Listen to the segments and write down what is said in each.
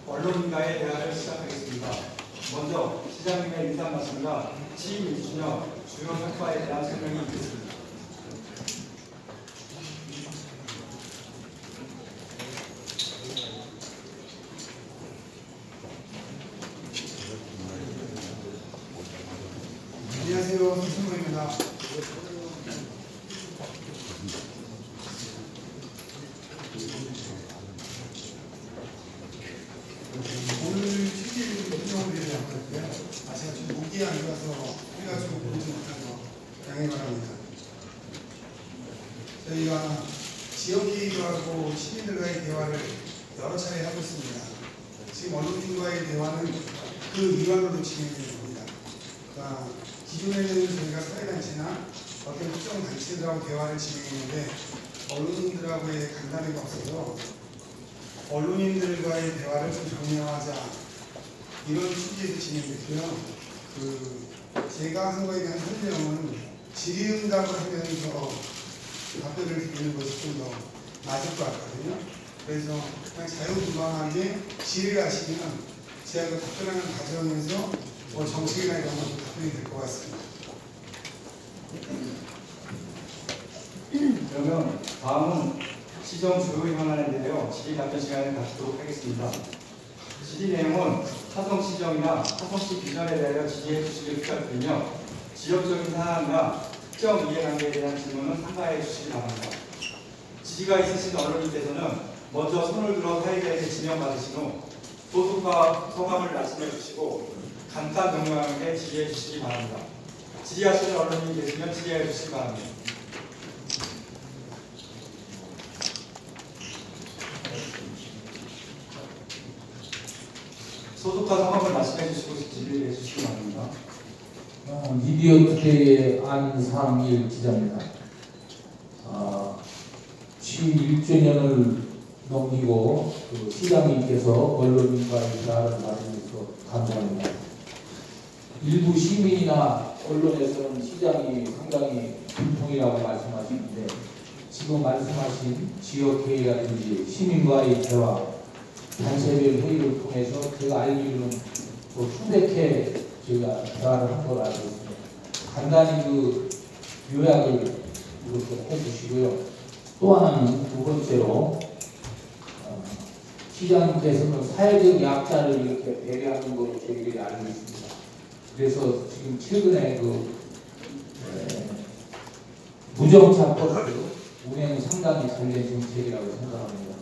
언론인과의 대화를 시작하겠습니다. 먼저 시장님의 인사 말씀과 취임 1주년 주요 성과에 대한 설명이 있겠습니다. 안녕하세요. 손승구입니다. 오늘 취지를 설명을 드리려고 하는데요. 제가 지금 목이 안 좋아서 해가지고 보지 못한 거 양해 바랍니다. 저희가 지역계획하고 시민들과의 대화를 여러 차례 하고 있습니다. 지금 언론인과의 대화는 그 일환으로 진행되는 겁니다. 그러니까 기존에는 저희가 사회단체나 어떤 특정 단체들하고 대화를 진행했는데 언론인들하고의 간담회가 없어서 언론인들과의 대화를 좀 정리하자 이런 취지에서 진행됐고요. 제가 한 거에 대한 설명은 질의응답을 하면서 답변을 드리는 것이 좀 더 맞을 것 같거든요. 그래서 그냥 자유분방하게 질의를 하시면 제가 그 답변하는 과정에서 정책이나 이런 것도 답변이 될 것 같습니다. 그러면 다음은 시정 주요 현안에 대하여 질의 답변 시간을 갖도록 하겠습니다. 질의 내용은 화성시정이나 화성시 비전에 대하여 질의해 주시길 부탁드리며 지역적인 사안이나 특정 이해관계에 대한 질문은 삼가해 주시기 바랍니다. 질의가 있으신 언론인께서는 먼저 손을 들어 사회자에게 지명받으신 후 소속과 성함을 말씀해 주시고 간단 명료하게 질의해 주시기 바랍니다. 질의하시는 언론인이 계시면 질의해 주시기 바랍니다. 소속과 성함을 말씀해 주시고 질의해 주시기 바랍니다. 미디어 투데이의 안상일 기자입니다. 취임 1주년을 넘기고 시장님께서 언론인과의 대화를 나누면서 감사합니다. 일부 시민이나 언론에서는 시장이 상당히 불통이라고 말씀하시는데 지금 말씀하신 지역회의라든지 시민과의 대화, 단체별 회의를 통해서 제가 알기로는 수백 회 제가 대화를 한 걸 알고 있습니다. 간단히 요약을 이렇게 해주시고요. 또 하나는 두 번째로 시장님께서는 사회적 약자를 이렇게 배려하는 것으로 저희들이 알고 있습니다. 그래서 지금 최근에 무정차 버스 운행이 상당히 잘 된 정책이라고 생각합니다.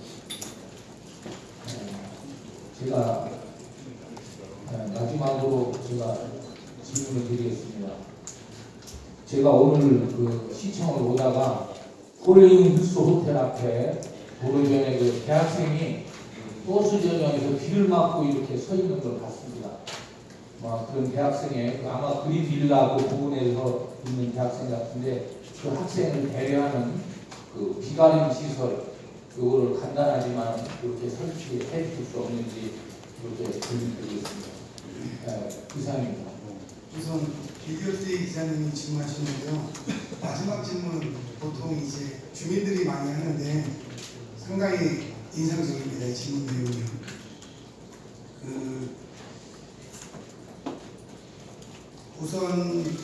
제가 마지막으로 제가 질문을 드리겠습니다. 제가 오늘 시청을 오다가 홀링힐스 호텔 앞에 도로변에 대학생이 버스 전용에서 비를 맞고 이렇게 서 있는 걸 봤습니다. 그런 대학생의 아마 그린빌라 그 부분에서 있는 대학생 같은데 그 학생을 배려하는 비가림 시설 그거를 간단하지만 이렇게 설치해 줄 수 없는지 이렇게 질문드리겠습니다. 이상입니다. 우선 비디오스데이 기자님이 질문하셨는데요. 마지막 질문은 보통 이제 주민들이 많이 하는데 상당히 인상적입니다. 질문 내용이. 우선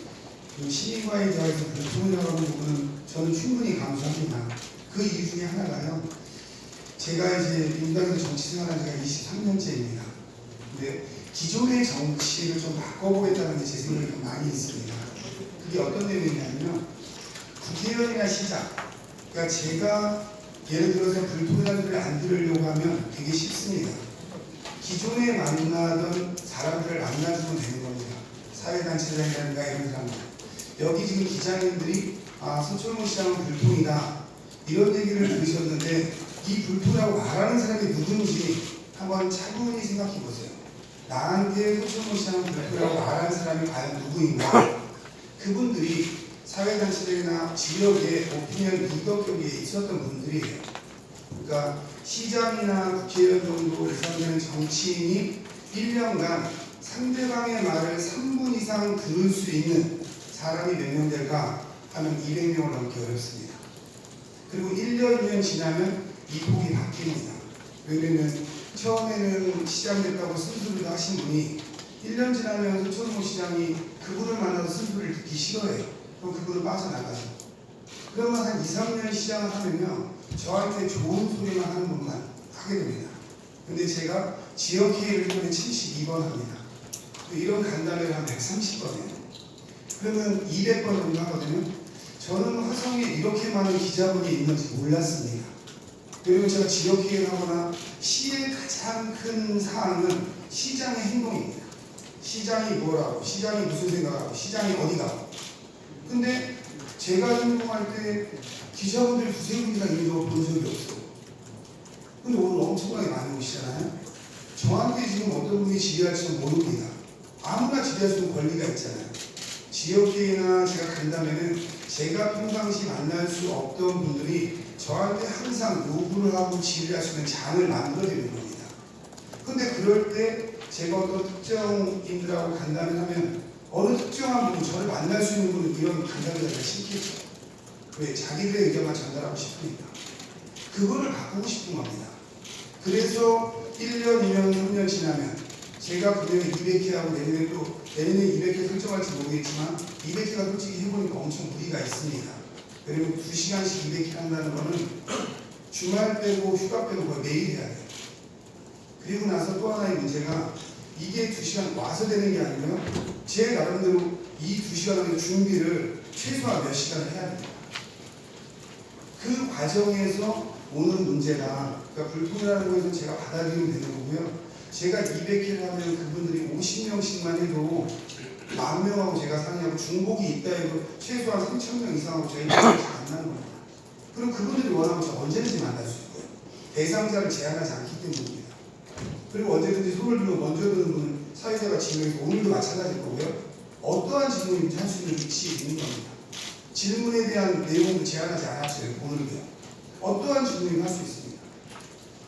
시민과의 대화에서 불통이라고 하는 부분은 저는 충분히 감수합니다. 그 이유 중에 하나가요. 제가 이제 민주당에서 정치 생활한 지가 23년째입니다. 근데 기존의 정치를 좀 바꿔보겠다는 게 제 생각이 좀 많이 있습니다. 그게 어떤 내용이냐면 국회의원이나 시장, 그러니까 제가 예를 들어서 불통이라는 소리를 안 들으려고 하면 되게 쉽습니다. 기존에 만나던 사람들을 만나주면 되는 겁니다. 사회단체장이라든가 이런 사람들. 여기 지금 기자님들이 서철모 시장은 불통이다 이런 얘기를 들으셨는데 이 불통이라고 말하는 사람이 누군지 한번 차분히 생각해 보세요. 나한테 서철모 시장은 불통이라고 말하는 사람이 과연 누구인가? 그분들이 사회단체들이나 지역의 오피니언 리더 격에 있었던 분들이에요. 그러니까 시장이나 국회의원 정도 이상되는 정치인이 1년간 상대방의 말을 3분 이상 들을 수 있는 사람이 몇 명 될까 하면 200명을 넘기 어렵습니다. 그리고 1년 후에 지나면 이 폭이 바뀝니다. 왜냐면 처음에는 시장됐다고 쓴소리도 하신 분이 1년 지나면 서초동 시장이 그분을 만나서 쓴소리를 듣기 싫어해요. 그럼 그분은 빠져나가죠. 그러면 한 2, 3년 시장을 하면요, 저한테 좋은 소리만 하는 분만 하게 됩니다. 근데 제가 지역회의를 이번에 72번 합니다. 이런 간담회를 한 130번이에요. 그러면 200번 정도 하거든요. 저는 화성에 이렇게 많은 기자분이 있는지 몰랐습니다. 그리고 제가 지역회의를 하거나 시의 가장 큰 사항은 시장의 행동입니다. 시장이 뭐라고, 시장이 무슨 생각하고, 시장이 어디 가고. 근데 제가 행동할 때 기자분들 두세 분 이상 있는 거 본 적이 없어요. 근데 오늘 엄청나게 많이 오시잖아요. 저한테 지금 어떤 분이 질의할지는 모릅니다. 아무나 질의할 수 있는 권리가 있잖아요. 지역회의나 제가 간다면은 제가 평상시 만날 수 없던 분들이 저한테 항상 요구를 하고 질의할 수 있는 장을 만들어드리는 겁니다. 근데 그럴 때 제가 어떤 특정인들하고 간담회를 하면 어느 특정한 분, 저를 만날 수 있는 분은 이런 간담회를 시키죠. 왜? 자기들의 의견만 전달하고 싶으니까. 그거를 바꾸고 싶은 겁니다. 그래서 1년, 2년, 3년 지나면 제가 그녀의 200회하고 내년에 200회 설정할지 모르겠지만 200회가 솔직히 해보니까 엄청 무리가 있습니다. 그리고 2시간씩 200회 한다는 거는 주말 빼고 휴가 빼고 거의 매일 해야 돼요. 그리고 나서 또 하나의 문제가 이게 2시간 와서 되는 게 아니고요. 제 나름대로 이 2시간의 준비를 최소한 몇 시간을 해야 됩니다. 그 과정에서 오는 문제가, 그러니까 불통이라는 것은 제가 받아들이면 되는 거고요. 제가 200회를 하면 그분들이 50명씩만 해도 10,000명하고 제가 상의하고 중복이 있다 해도 최소한 3,000명 이상하고 저희가 만나는 겁니다. 그럼 그분들이 원하면 저 언제든지 만날 수 있고요. 대상자를 제한하지 않기 때문입니다. 그리고 언제든지 손을 들고 먼저 드는 분은 사회자가 지명해서 오늘도 마찬가지일 거고요. 어떠한 질문인지 할 수 있는 위치에 있는 겁니다. 질문에 대한 내용도 제한하지 않았어요. 오늘도요. 어떠한 질문을 할 수 있습니다.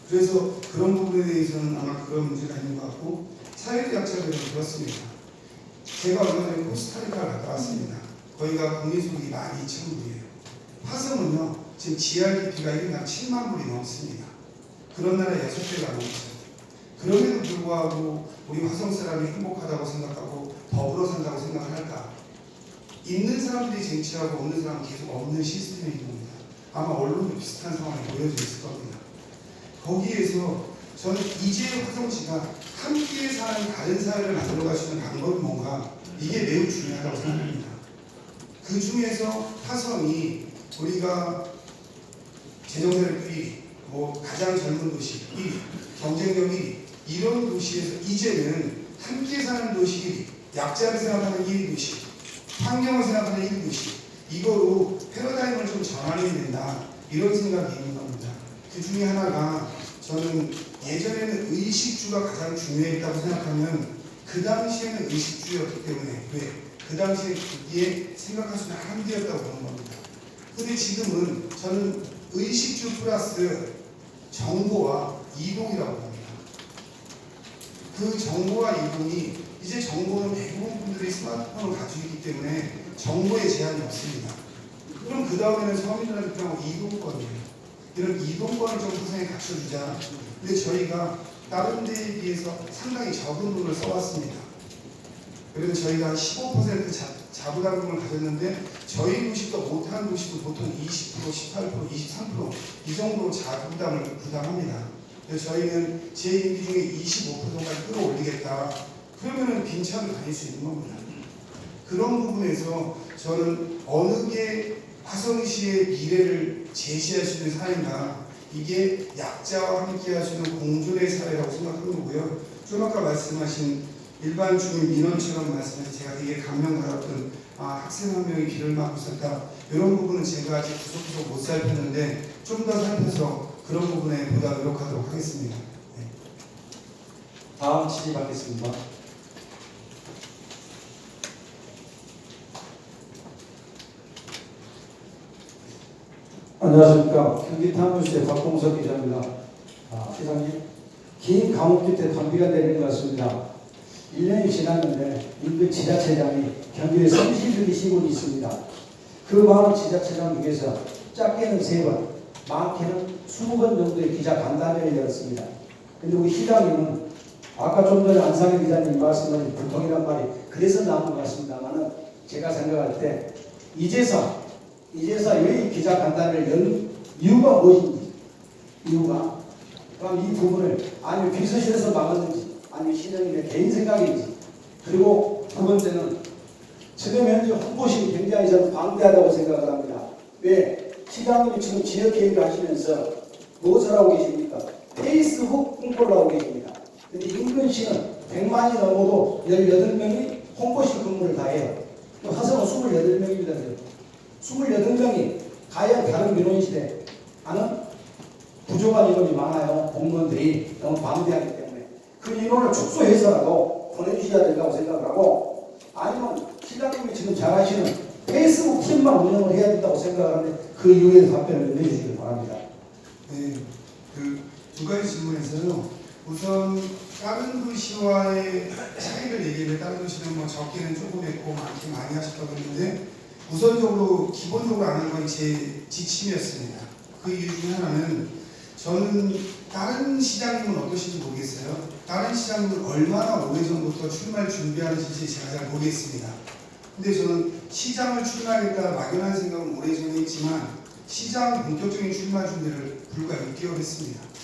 그래서 그런 부분에 대해서는 아마 그런 문제가 있는 것 같고, 사회적 약자들은 그렇습니다. 제가 얼마 전에 코스타리카를 갔다 왔습니다. 거기가 국민소득이 12,000불이에요. 화성은요, 지금 GRDP가 1인당 7만 불이 넘습니다. 그런 나라에 6배가 넘죠. 그럼에도 불구하고 우리 화성 사람이 행복하다고 생각하고 더불어 산다고 생각할까? 있는 사람들이 쟁취하고 없는 사람은 계속 없는 시스템인 겁니다. 아마 언론도 비슷한 상황이 보여져 있을 겁니다. 거기에서 저는 이제 화성시가 함께 사는 다른 사회를 만들어갈 수 있는 방법이 뭔가, 이게 매우 중요하다고 생각합니다. 그 중에서 화성이 우리가 재정세력 1위, 가장 젊은 도시 1위, 경쟁력 1위, 이런 도시에서 이제는 함께 사는 도시 1위, 약자를 생각하는 1위 도시, 환경을 생각하는 1위 도시, 이거로 패러다임을 좀 전환해야 된다, 이런 생각이 있는 겁니다. 그 중에 하나가, 저는 예전에는 의식주가 가장 중요했다고 생각하면 그 당시에는 의식주였기 때문에, 왜? 그 당시에 그게 생각할 수 있는 한계였다고 보는 겁니다. 근데 지금은 저는 의식주 플러스 정보와 이동이라고 봅니다. 그 정보와 이동이, 이제 정보는 대부분 분들이 스마트폰을 가지고 있기 때문에 정보에 제한이 없습니다. 그럼 그 다음에는 서민들한테 필요한 이동권이에요. 이런 이동권을 좀 세상에 갖춰주자. 근데 저희가 다른 데에 비해서 상당히 적은 돈을 써왔습니다. 그래서 저희가 한 15% 자부담금을 가졌는데, 저희 도시도 못하는 도시도 보통 20%, 18%, 23% 이 정도로 자부담을 부담합니다. 그래서 저희는 제 임기 중에 25%까지 끌어올리겠다. 그러면은 빈차로 다닐 수 있는 겁니다. 그런 부분에서 저는 어느 게 화성시의 미래를 제시할 수 있는 사회인가, 이게 약자와 함께 할 수 있는 공존의 사회라고 생각하는 거고요. 좀 아까 말씀하신 일반 주민 민원처럼 말씀해서 제가 되게 감명받았던, 학생 한 명이 길을 막고 있었다, 이런 부분은 제가 아직 구석구석 못 살폈는데 좀 더 살펴서 그런 부분에 보다 노력하도록 하겠습니다. 네. 다음 질의 받겠습니다. 안녕하십니까. 경기탄문시의 박봉석 기자입니다. 시장님, 긴 감옥 끝에 단비가 내린 것 같습니다. 1년이 지났는데 인근 지자체장이 경기에 30일이 시골이 있습니다. 그 많은 지자체장 중에서 짧게는 3번, 많게는 20번 정도의 기자 간담회를 열었습니다. 근데 우리 시장님은 아까 좀 전에 안상희 기자님 말씀하신 불통이란 말이 그래서 나온 것 같습니다만은 제가 생각할 때 이제서 왜 기자 간담회를 연 이유가 무엇인지 이유가 그럼 이 부분을 아니면 비서실에서 막았는지 아니면 시장님의 개인 생각인지 그리고 두 번째는 지금 현재 홍보실이 굉장히 저는 방대하다고 생각을 합니다. 왜? 시장님이 지금 지역 계획을 하시면서 무엇을 하고 계십니까? 페이스북 홍보를 하고 계십니다. 근데 인근시는 100만이 넘어도 18명이 홍보실 근무를 다 해요. 화성은 28명입니다. 28명이 과연 다른 민원실에 하는 부족한 인원이 많아요. 공무원들이 너무 방대하기 때문에 그 인원을 축소해서라도 보내주셔야 된다고 생각을 하고 아니면 시장님이 지금 잘하시는 페이스북 팀만 운영을 해야 된다고 생각을 하는데 그 이유에 답변을 내주시길 바랍니다. 네, 그 두 가지 질문에서요. 우선 다른 도시와의 차이를 얘기하면 다른 도시는 뭐 적게는 조금 했고 많게 많이 하셨다고 했는데 우선적으로 기본적으로 아는 건 제 지침이었습니다. 그 이유 중에 하나는 저는 다른 시장님은 어떠신지 모르겠어요. 다른 시장님은 얼마나 오래전부터 출마를 준비하는지 제가 잘 모르겠습니다. 근데 저는 시장을 출마하겠다 막연한 생각은 오래전에 했지만 시장 본격적인 출마 준비를 불과 6개월 했습니다.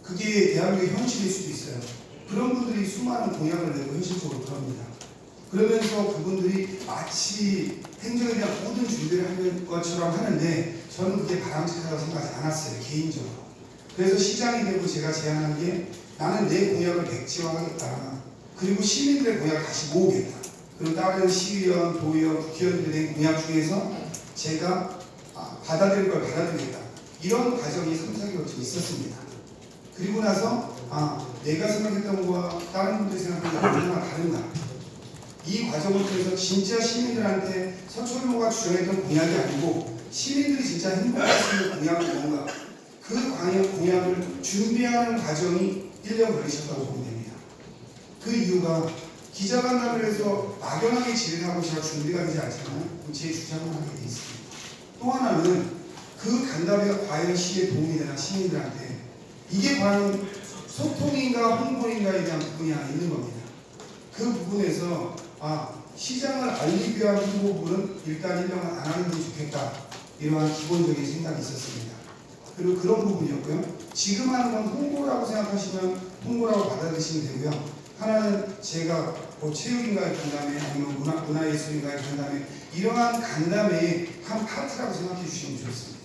그게 대한민국의 현실일 수도 있어요. 그런 분들이 수많은 공약을 내고 현실적으로 그럽니다. 그러면서 그분들이 마치 행정에 대한 모든 준비를 하는 것처럼 하는데 저는 그게 바람직하다고 생각하지 않았어요. 개인적으로. 그래서 시장이 되고 제가 제안한 게 나는 내 공약을 백지화하겠다. 그리고 시민들의 공약을 다시 모으겠다. 그리고 다른 시의원, 도의원, 국회의원들에 대한 공약 중에서 제가 받아들일 걸 받아들이겠다. 이런 과정이 3, 4개월쯤 있었습니다. 그리고 나서 내가 생각했던 것과 다른 분들이 생각하는 게 얼마나 다른가. 이 과정을 통해서 진짜 시민들한테 서철모가 주장했던 공약이 아니고 시민들이 진짜 행복할 수 있는 공약은 뭔가 그 공약을 준비하는 과정이 1년 걸리셨다고 보면 됩니다. 그 이유가 기자간담회를 해서 막연하게 질의하고 제가 준비가 되지 않잖아요. 제 주장을 하게 돼 있습니다. 또 하나는 그 간담회가 과연 시에 도움이 되나 시민들한테 이게 과연 소통인가 홍보인가에 대한 부분이 하나 있는 겁니다. 그 부분에서 시장을 알리기 위한 홍보 부분은 일단 1년은 안 하는 게 좋겠다. 이러한 기본적인 생각이 있었습니다. 그리고 그런 부분이었고요. 지금 하는 건 홍보라고 생각하시면 홍보라고 받아들이시면 되고요. 하나는 제가 뭐 체육인가의 간담회 아니면 문화예술인가의 간담회 이러한 간담회의 한 파트라고 생각해 주시면 좋습니다.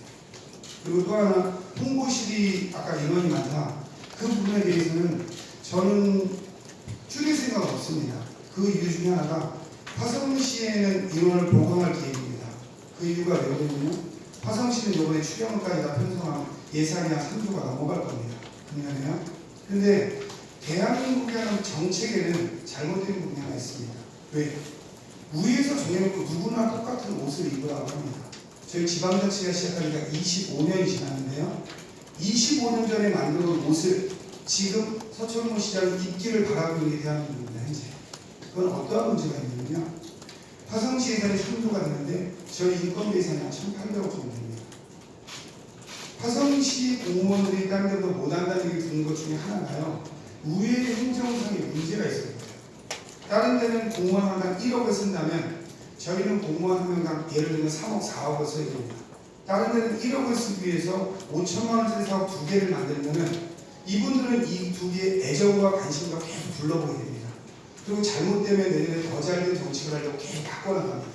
그리고 또 하나 홍보실이 아까 인원이 많다. 그 부분에 대해서는 저는 줄일 생각 없습니다. 그 이유 중에 하나가 화성시에는 인원을 보강할 계획입니다. 그 이유가 왜냐면요. 화성시는 이번에 추경까지 다 편성하면 예산이 한 3조가 넘어갈 겁니다. 작년에요. 근데 대한민국의 하는 정책에는 잘못된 부분이 하나 있습니다. 왜? 위에서 정해놓고 누구나 똑같은 옷을 입으라고 합니다. 저희 지방자치가 시작한 지가 25년이 지났는데요. 25년 전에 만들어 놓은 옷을 지금 서천모 시장이 입기를 바라고 있는 게 대한민국입니다. 현재. 그건 어떠한 문제가 있냐면요. 화성시 예산이 3조가 되는데 저희 인건비 예산이 한 1,800억 정도 됩니다. 화성시 공무원들이 다른 데보다 못한다는 얘기 듣는 것 중에 하나가요. 우회의 행정상의 문제가 있어요. 다른 데는 공무원 한 명 1억을 쓴다면 저희는 공무원 한 명당 예를 들면 3억, 4억을 써야 됩니다. 다른 데는 1억을 쓰기 위해서 5천만 원짜리 사업 2개를 만들면은 이분들은 이 2개의 애정과 관심과 계속 불러보게 됩니다. 그리고 잘못되면 내년에 더 잘된 정책을 하려고 계속 바꿔나갑니다.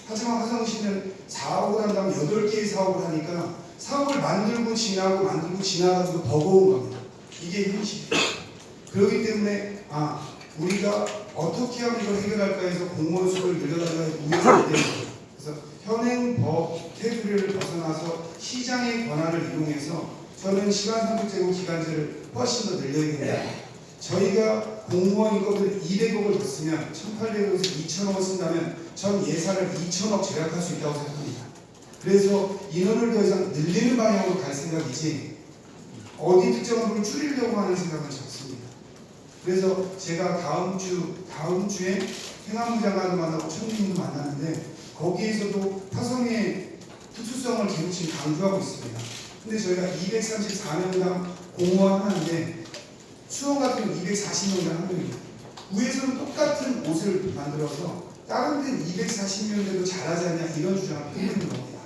하지만 화성시는 4억을 한다면 8개의 사업을 하니까 사업을 만들고 지나가도 버거운 겁니다. 이게 현실이에요. 그렇기 때문에 우리가 어떻게 하면 이걸 해결할까 해서 공무원 수를 늘려달라고 우회를 됩니다. 그래서 현행법 테두리를 벗어나서 시장의 권한을 이용해서 저는 시간 선택제고 기간제를 훨씬 더 늘려야 된다. 저희가 공무원 인건비를 200억을 더 쓰면 1,800억에서 2,000억을 쓴다면 전 예산을 2,000억 절약할 수 있다고 생각합니다. 그래서 인원을 더 이상 늘리는 방향으로 갈 생각이지 어디 특정한 부분을 줄이려고 하는 생각은 적습니다. 그래서 제가 다음 주에 행안부 장관도 만나고 청주님도 만나는데 거기에서도 화성의 특수성을 계속 지금 강조하고 있습니다. 근데 저희가 234명당 공무원 하나인데 수원 같은 경우 240명당 한 명입니다. 위에서는 똑같은 옷을 만들어서 다른 데는 240명대도 잘하지 않냐 이런 주장을 펴고 있는 겁니다.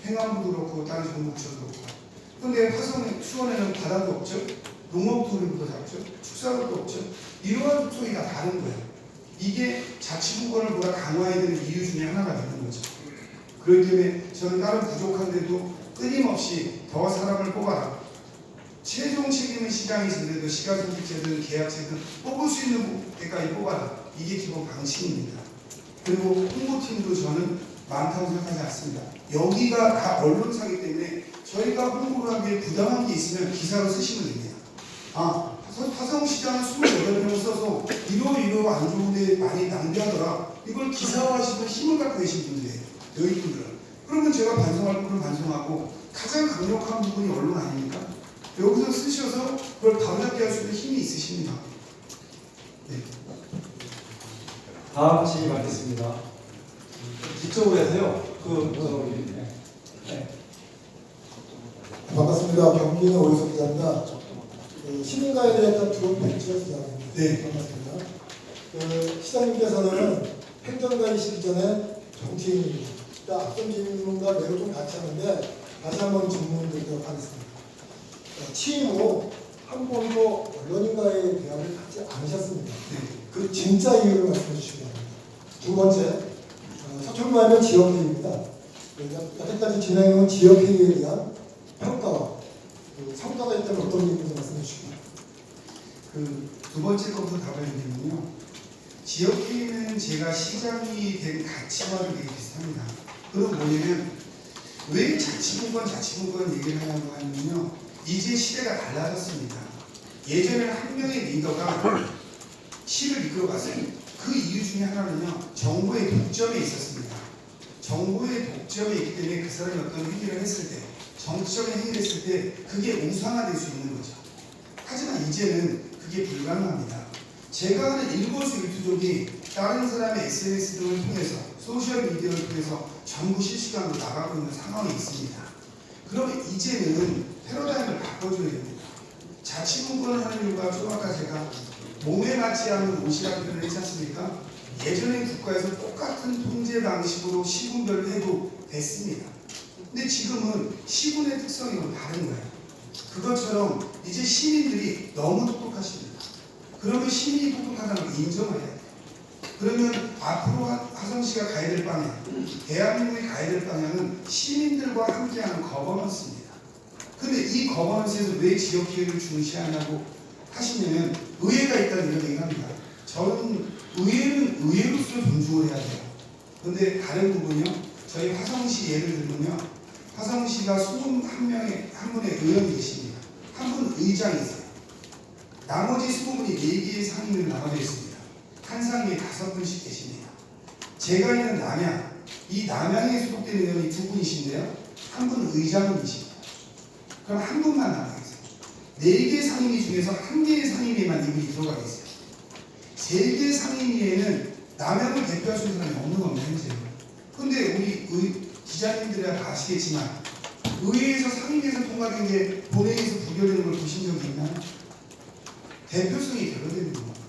행안부도 그렇고 다른 정부부처도 그렇고. 그런데 수원에는 바다도 없죠. 농업도 우리보다 작죠. 축사업도 없죠. 이러한 특성이 다 다른 거예요. 이게 자치구권을 보다 강화해야 되는 이유 중에 하나가 되는 거죠. 그렇기 때문에 저는 다른 부족한데도 끊임없이 더 사람을 뽑아라. 최종 책임은 시장이 지더라도 시가선택제든 계약제든 뽑을 수 있는 데까지 뽑아라. 이게 기본 방침입니다. 그리고 홍보팀도 저는 많다고 생각하지 않습니다. 여기가 다 언론사기 때문에 저희가 홍보를 하기에 부당한 게 있으면 기사로 쓰시면 됩니다. 아, 화성시장은 28명을 써서 이러이러 안 좋은데 많이 낭비하더라. 이걸 기사화하시는 힘을 갖고 계신 분들이에요. 여기 분들은. 그러면 제가 반성할 부분을 반성하고 가장 강력한 부분이 언론 아닙니까? 여기서 쓰셔서 그걸 바로잡게 할 수 있는 힘이 있으십니다. 네. 다음 질의 받겠습니다. 뒤쪽으로 해서요. 반갑습니다. 경기는 오유석 기자입니다. 시민과에 대한 두번 벤처 기자입니다. 네. 반갑습니다. 시장님께서는 행정관이시기 전에 정치인입니다. 앞선 질문과 매우 좀 같이 하는데 다시 한번 질문드리도록 하겠습니다. 취임 후 한 번도 언론인과의 대화를 갖지 않으셨습니다. 그 진짜 이유를 말씀해 주시기 바랍니다. 두 번째, 서초구하면 지역회의입니다. 여태까지 진행해온 지역회의에 대한 평가와 성과가 있다면 어떤 게 있는지 말씀해 주시기 바랍니다. 두 번째 것부터 답을 드리면요. 지역회의는 제가 시장이 된 가치와도 되게 비슷합니다. 그건 뭐냐면 왜 자치분권 얘기를 하냐고 하면요. 이제 시대가 달라졌습니다. 예전에는 한 명의 리더가 시를 이끌어갔어요. 그 이유 중에 하나는요. 정보의 독점에 있었습니다. 정보의 독점에 있기 때문에 그 사람이 어떤 행위를 했을 때 정치적인 행위를 했을 때 그게 우상화될 수 있는 거죠. 하지만 이제는 그게 불가능합니다. 제가 하는 일거수일투족이 다른 사람의 SNS 등을 통해서 소셜미디어를 통해서 전부 실시간으로 나가고 있는 상황이 있습니다. 그러면 이제는 패러다임을 바꿔줘야 됩니다. 자치분권을 하는 이유가 좀 아까 제가 몸에 맞지 않는 옷이라는 표현을 했지 않습니까? 예전에 국가에서 똑같은 통제 방식으로 시군별로 해도 됐습니다. 근데 지금은 시군의 특성이 너무 다른 거예요. 그것처럼 이제 시민들이 너무 똑똑하십니다. 그러면 시민이 똑똑하다는 걸 인정을 해야 돼요. 그러면 앞으로 화성시가 가야 될 방향, 대한민국이 가야 될 방향은 시민들과 함께하는 거버넌스입니다. 근데 이 거버넌스에서 왜 지역기회를 중시하냐고 하시면 의회가 있다는 이런 얘기를 합니다. 저는 의회는 의회로서 존중을 해야 돼요. 근데 다른 부분이요. 저희 화성시 예를 들면요. 화성시가 21분의 의원이 계십니다. 한 분 의장이 있어요. 나머지 20분이 4개의 상임위로 나눠져 있습니다. 한 상임위에 5분씩 계십니다. 제가 있는 남양, 이 남양에 소속된 의원이 2분이신데요. 한 분은 의장님이십니다. 그럼 한 분만 남아 계세요. 4개 상임위 중에서 1개의 상임위에만 이분이 들어가 계세요. 3개 상임위에는 남양을 대표할 수 있는 사람이 없는 겁니다. 현재. 근데 우리 기자님들이야 다 아시겠지만 의회에서 상임위에서 통과된 게 본회의에서 부결되는 걸 보신 적이 있나요? 대표성이 결여되는 겁니다.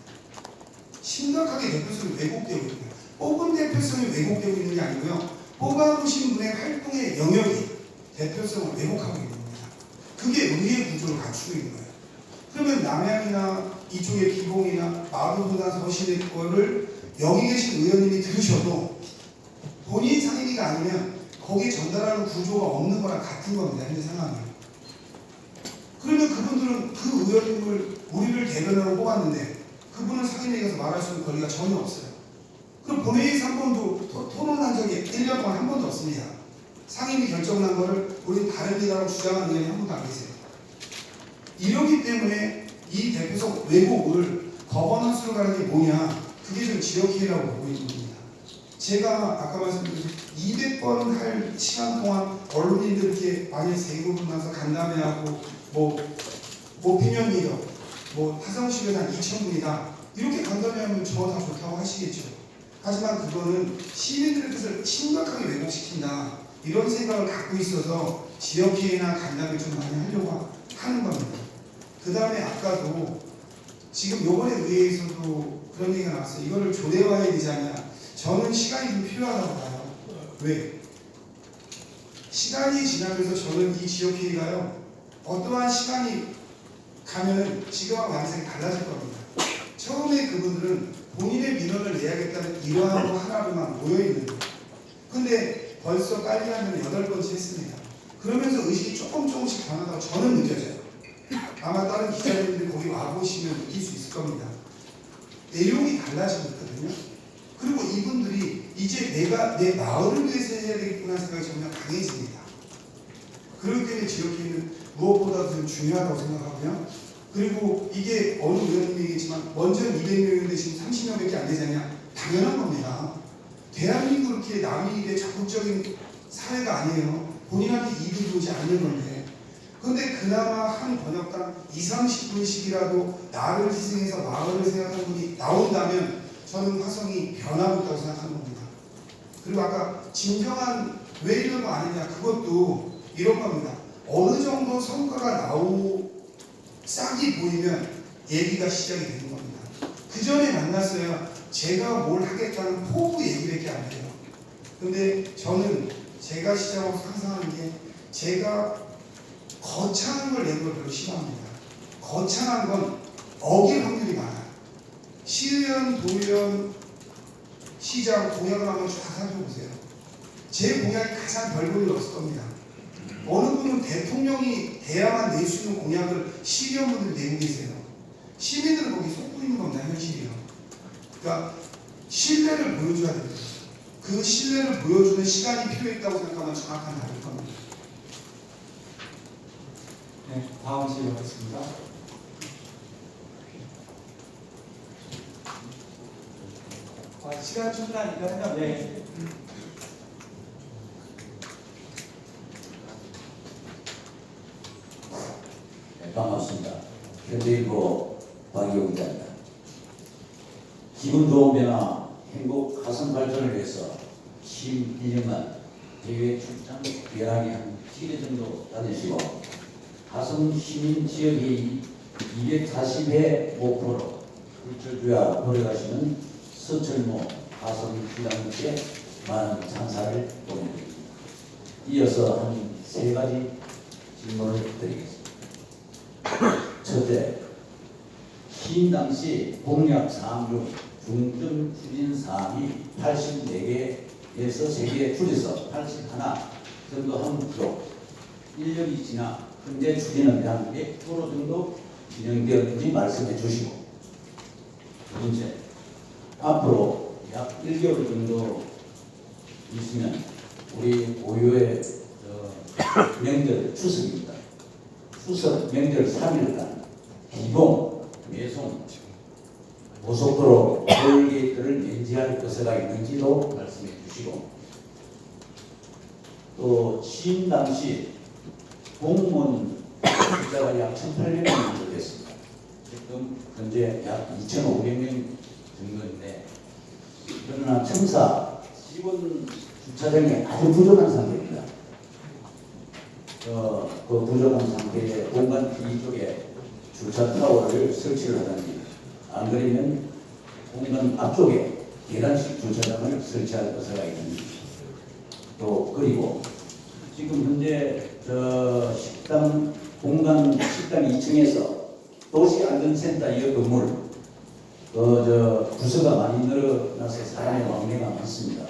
심각하게 대표성이 왜곡되고 있는 거예요. 뽑은 대표성이 왜곡되고 있는 게 아니고요. 뽑아놓으신 분의 활동의 영역이 대표성을 왜곡하고 있는 겁니다. 그게 의회 구조를 갖추고 있는 거예요. 그러면 남양이나 이쪽의 기봉이나 마도도나 서신의 거를 여기 계신 의원님이 들으셔도 본인 상임위가 아니면 거기에 전달하는 구조가 없는 거랑 같은 겁니다. 현재 상황이. 그러면 그분들은 그 의원님을 우리를 대변하러 뽑았는데 그분은 상임위에 가서 말할 수 있는 권리가 전혀 없어요. 그럼 본회의에서 한 번도 토론한 적이 1년 동안 한 번도 없습니다. 상임위 결정난 거를 우리 다릅니다라고 주장하는 의원이 한 분도 안 계세요. 이러기 때문에 이 대표성 왜곡을 거버넌스로 가는 게 뭐냐, 그게 좀 지역회의라고 보고 있는 겁니다. 제가 아까 말씀드린 200번 할 시간 동안 언론인들께 많이 세고분 나서 간담회하고 오피니언 리더, 화성시에 한 2,000분이다 이렇게 간담회하면 저 다 좋다고 하시겠죠. 하지만 그거는 시민들의 뜻을 심각하게 왜곡시킨다 이런 생각을 갖고 있어서 지역회의나 간담회 좀 많이 하려고 하는 겁니다. 그 다음에 아까도 지금 요번에 의회에서도 그런 얘기가 나왔어요. 이거를 조례화해야 되지 않냐. 저는 시간이 좀 필요하다고 봐요. 왜? 시간이 지나면서 저는 이 지역회의가요. 어떠한 시간이 가면은 지금하고 양상이 달라질 겁니다. 처음에 그분들은 본인의 민원을 내야겠다는 이러한 거 하나로만 모여있는 거예요. 근데 벌써 빨리 하면 8번째 했습니다. 그러면서 의식이 조금씩 변하다고 저는 느껴져요. 아마 다른 기자님들이 거기 와보시면 느낄 수 있을 겁니다. 내용이 달라지고 있거든요. 그리고 이분들이 이제 내가 내 마을을 위해서 해야 되겠구나 생각이 점점 강해집니다. 그렇기 때문에 지역회의는 무엇보다도 좀 중요하다고 생각하고요. 그리고 이게 어느 의원님이 얘기했지만 먼저는 200명인데 지금 30명밖에 안 되지 않냐. 당연한 겁니다. 대한민국 그렇게 남이 일에 적극적인 사회가 아니에요. 본인한테 이득이 오지 않는 건데. 그런데 그나마 한 번역당 20-30분씩이라도 나를 희생해서 마을을 생각하는 분이 나온다면 저는 화성이 변하고 있다고 생각하는 겁니다. 그리고 아까 진정한 왜 이런 거 아니냐, 그것도 이런 겁니다. 어느 정도 성과가 싹이 보이면 얘기가 시작이 되는 겁니다. 그 전에 만났어야 제가 뭘 하겠다는 포부 얘기밖에 안 돼요. 근데 저는 제가 시작하고 상상하는 게 제가 거창한 걸 내는 걸 별로 싫어합니다. 거창한 건 어길 확률이 많아요. 시의원, 도의원, 시장 공약을 한번 쫙 살펴보세요. 제 공약이 가장 별 볼 일 없을 겁니다. 어느 분은 대통령이 돼야만 낼 수 있는 공약을 시의원분들이 내고 계세요. 시민들은 거기 속 뿌리는 겁니다. 현실이요. 그러니까 신뢰를 보여줘야 됩니다. 그 신뢰를 보여주는 시간이 필요했다고 생각하면 정확한 답일 겁니다. 네, 다음 질문하겠습니다. 시간 충분하니까요. 네. 네, 반갑습니다. 현대일보 박이호 기자입니다. 기분 좋은 변화, 행복 가슴 발전을 위해서 11년간 대외 출장 비행이 한 7회 정도 다니시고 가슴 시민 지역회의 240회 목표로 불철주야 노력하시는 서철모 가슴 시장님께 많은 찬사를 보내드립니다. 이어서 한 3가지 질문을 드리겠습니다. 첫째, 취임 당시 공약 사항 중 중점 추진 사항이 84개에서 3개 줄여서 81 정도 함으로 1년이 지나 현재 추진은 약 100% 정도 진행되었는지 말씀해 주시고, 두 번째, 앞으로 약 1개월 정도 있으면 우리 고유의 명절 추석입니다. 추석 명절 3일간 비봉, 매송, 고속도로 톨게이트를 면제할 것가 있는지도 말씀해 주시고, 또 취임 당시 공무원 숫자가 약 1,800명 정도 됐습니다. 지금 현재 약 2,500명 정도인데, 그러나 청사 직원 주차장이 아주 부족한 상태입니다. 그 부족한 상태에 공간 뒤쪽에 주차 타워를 설치를 하든지, 안 그러면 공간 앞쪽에 계단식 주차장을 설치할 것가 있는지, 또 그리고 지금 현재 식당 공간 식당 2층에서 도시안전센터 이 건물 부서가 많이 늘어나서 사람의 왕래가 많습니다.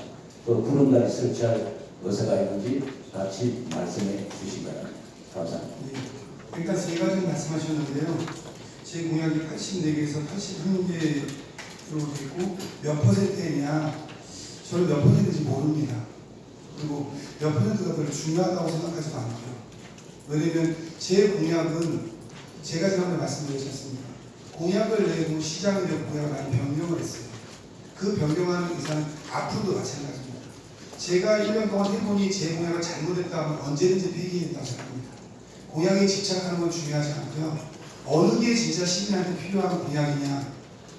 그 구름다리 설치할 의사가 있는지 같이 말씀해 주시기 바랍니다. 감사합니다. 네. 그러니까 3가지 말씀하셨는데요. 제 공약이 84개에서 81개로 되고 몇 퍼센트냐, 저는 몇 퍼센트인지 모릅니다. 그리고 몇 퍼센트가 별로 중요하다고 생각하지도 않고요. 왜냐면 제 공약은 제가 지난번에 말씀드렸습니다. 공약을 내고 시장에 대한 공약을 많이 변경을 했어요. 그 변경하는 이상은 앞으로도 마찬가지입니다. 제가 1년 동안 해보니 제 공약을 잘못했다 하면 언제든지 폐기했다고 생각합니다. 공약에 집착하는 건 중요하지 않고요. 어느 게 진짜 시민한테 필요한 공약이냐,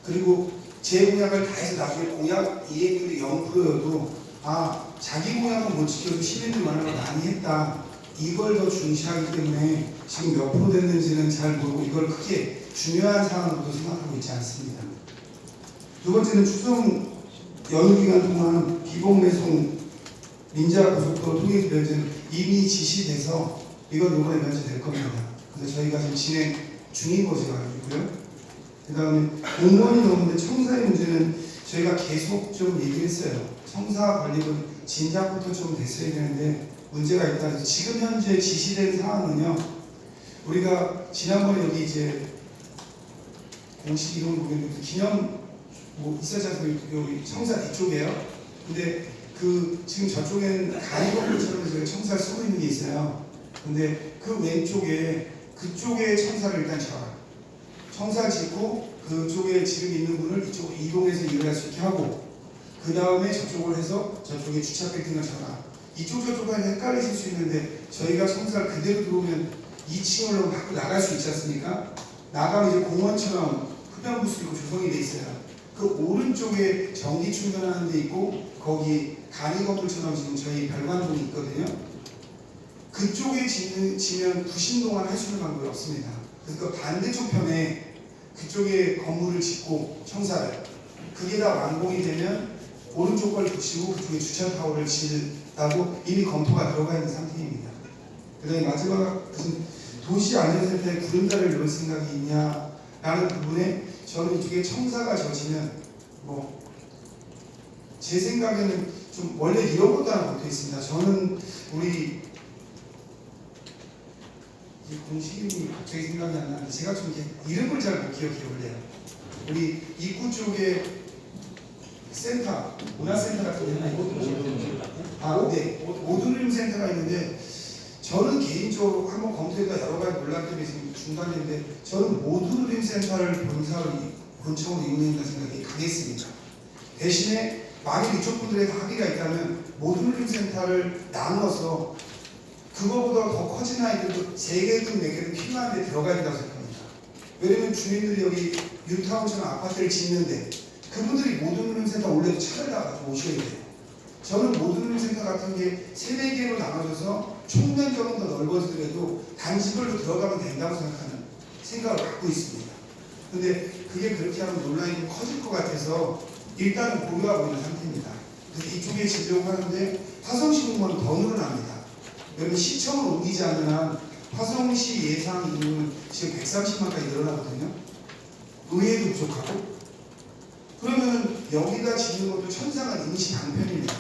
그리고 제 공약을 다 해서 나중에 공약 이행률이 0%여도 자기 공약은 못 지켜도 시민들 원하는 걸 많이 했다, 이걸 더 중시하기 때문에 지금 몇 프로 됐는지는 잘 모르고 이걸 크게 중요한 사안으로도 생각하고 있지 않습니다. 두 번째는 추석 연휴 기간 동안 비봉매송 민자고속도로 통행 면제는 이미 지시돼서 이건 이번에 면제될 겁니다. 그래서 저희가 지금 진행 중인 것으로 알고 있고요. 그 다음에 공무원이 넘는데 청사의 문제는 저희가 계속 좀 얘기했어요. 청사 관리는 진작부터 좀 됐어야 되는데 문제가 있다. 그래서 지금 현재 지시된 사항은요. 우리가 지난번에 여기 이제 공식 이름 보겠는데 기념 뭐 있었지 않습니까? 여기 청사 뒤쪽이에요. 근데 그 지금 저쪽에는 가리건물처럼 저희가 청사를 쓰고 있는 게 있어요. 근데 그 왼쪽에 그쪽에 청사를 일단 쳐요. 청사 짓고 그쪽에 지금 있는 분을 이쪽으로 이동해서 일을 할 수 있게 하고 그 다음에 저쪽을 해서 저쪽에 주차 빌딩을 쳐라. 이쪽 저쪽까지 헷갈리실 수 있는데 저희가 청사를 그대로 들어오면 2층으로 밖으로 나갈 수 있지 않습니까? 나가면 이제 공원처럼 흡연부스 있고 조성이 돼 있어요. 그 오른쪽에 전기 충전하는 데 있고 거기 간이 건물처럼 지금 저희 별관동이 있거든요. 그쪽에 지면 부신 동안 할 수 있는 방법이 없습니다. 그래서 그 반대쪽 편에 그쪽에 건물을 짓고 청사를 그게 다 완공이 되면 오른쪽 걸 붙이고 그쪽에 주차 타워를 짓다고 이미 검토가 들어가 있는 상태입니다. 그다음에 마지막 무슨 도시 안전센터에 구름다리를 넣을 생각이 있냐라는 부분에 저는 이쪽에 청사가 젖으면 뭐 제 생각에는 좀 원래 이런 것도 하나 붙어 있습니다. 저는 우리 이 공식 이름이 갑자기 생각이 안 나는데 제가 좀 이렇게 이름을 잘 못 기억해요 원래요. 우리 입구 쪽에 센터, 문화센터 같은 게 하나 있거든요. 네. 모듈림 센터가 있는데 저는 개인적으로 한번 검토해다 여러 가지 논란 때문에 지금 중단했는데 저는 모듈림 센터를 본청으로 이용한다는 생각이 강했습니다. 대신에 만약 이쪽 분들의 합의가 있다면 모듈림 센터를 나누어서 그거보다 더 커진 아이들도 3개든 4개든 필요한 데 들어가야 된다고 생각합니다. 왜냐면 주민들이 여기 뉴타운처럼 아파트를 짓는데 그분들이 모듈림 센터 올려도 차를 다 가지고 오셔야 돼요. 저는 모듈림 센터 같은 게 3, 4개로 나눠져서 총면적은 더 넓어지더라도 단지별로 들어가면 된다고 생각을 갖고 있습니다. 근데 그게 그렇게 하면 논란이 좀 커질 것 같아서 일단은 보류하고 있는 상태입니다. 그래서 이쪽에 지려고 하는데 화성시 공무원은 더 늘어납니다. 왜냐면 시청을 옮기지 않는 한 화성시 예상 인구는 지금 130만까지 늘어나거든요. 의회도 부족하고 그러면 여기다 짓는 것도 천상한 임시 강편입니다.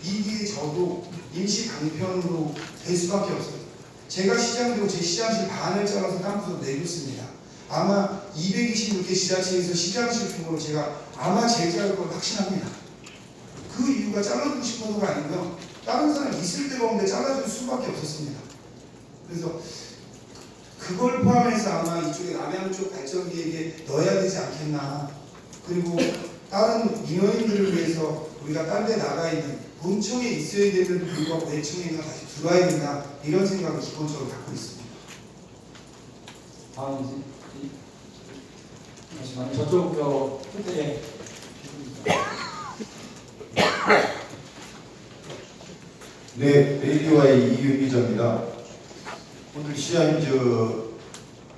이게 저도 임시 강편으로 될 수밖에 없어요. 제가 시장 되고 제 시장실 반을 잘라서 땅부서 내줬습니다. 아마 226개 지자체에서 시장실 규모로 제가 아마 제일 작을 걸 확신합니다. 그 이유가 잘라주고 싶어서가 아니고요. 다른 사람 있을 데가 없는데 잘라줄 수밖에 없었습니다. 그래서 그걸 포함해서 아마 이쪽에 남양 쪽 발전기에게 넣어야 되지 않겠나. 그리고 다른 민원인들을 위해서 우리가 딴 데 나가 있는 본청에 있어야 되는 불구하고 내청에 다시 들어와야 된다. 이런 생각을 기본적으로 갖고 있습니다. 다음 잠시만요. 저쪽 끝에 네, ADY 이규 기자입니다. 오늘 시장이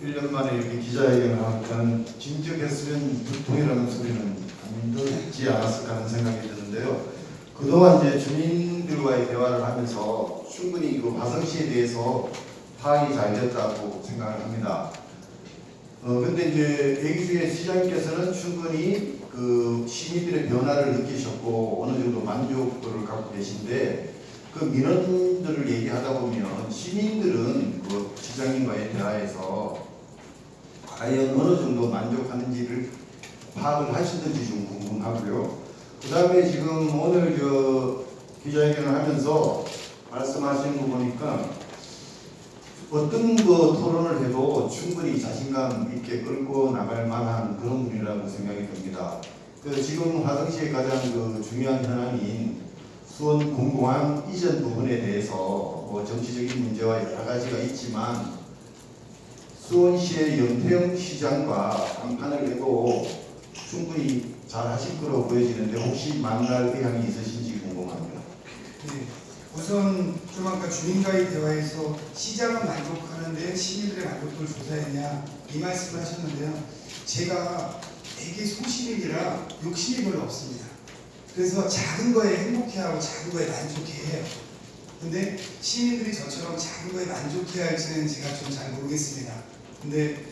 1년 만에 이렇게 기자회견을 하니까 진즉했으면 불통이라는 소리는 안 듣지 않았을까 하는 생각이 드는데요. 그동안 이제 주민들과의 대화를 하면서 충분히 그 화성시에 대해서 파악이 잘 됐다고 생각을 합니다. 근데 이제 얘기 중에 시장님께서는 충분히 그 시민들의 변화를 느끼셨고 어느 정도 만족도를 갖고 계신데 그 민원들을 얘기하다 보면 시민들은 그 시장님과의 대화에서 과연 어느 정도 만족하는지를 파악을 하시는지 좀 궁금하고요. 그 다음에 지금 오늘 기자회견을 하면서 말씀하시는 거 보니까 어떤 토론을 해도 충분히 자신감 있게 끌고 나갈 만한 그런 분이라고 생각이 듭니다. 지금 화성시의 가장 중요한 현안인 수원 공공항 이전 부분에 대해서 정치적인 문제와 여러 가지가 있지만 수원시의 연태영 시장과 한판을 해도 충분히 잘 하실 거로 보여지는데 혹시 만날 의향이 있으신지 궁금합니다. 네. 우선 좀 아까 주민과의 대화에서 시장은 만족하는데 시민들의 만족도를 조사했냐 이 말씀을 하셨는데요. 제가 되게 소시민이라 욕심이 별로 없습니다. 그래서 작은 거에 행복해하고 작은 거에 만족해해요. 근데 시민들이 저처럼 작은 거에 만족해야 할지는 제가 좀 잘 모르겠습니다. 근데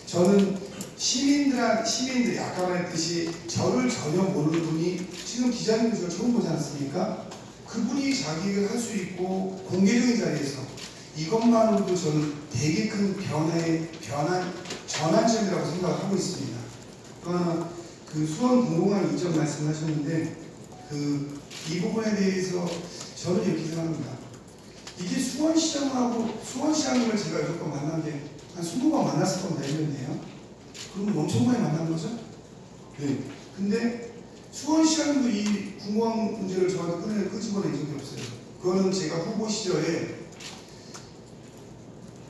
저는 시민들이 아까 말했듯이 저를 전혀 모르는 분이 지금 기자님도 저를 처음 보지 않습니까? 그분이 자기 얘기를 할 수 있고 공개적인 자리에서 이것만으로도 저는 되게 큰 전환점이라고 생각하고 있습니다. 또 하나 그 수원 공공항 이전 말씀하셨는데 이 부분에 대해서 저는 이렇게 생각합니다. 이게 수원시장님을 제가 여태껏 만난 게 한 20번 만났을 겁니다. 1년에요. 그러면 엄청 많이 만난 거죠? 네. 근데 수원시장님도 이 공공항 문제를 저한테 끄집어낸 적이 없어요. 그거는 제가 후보 시절에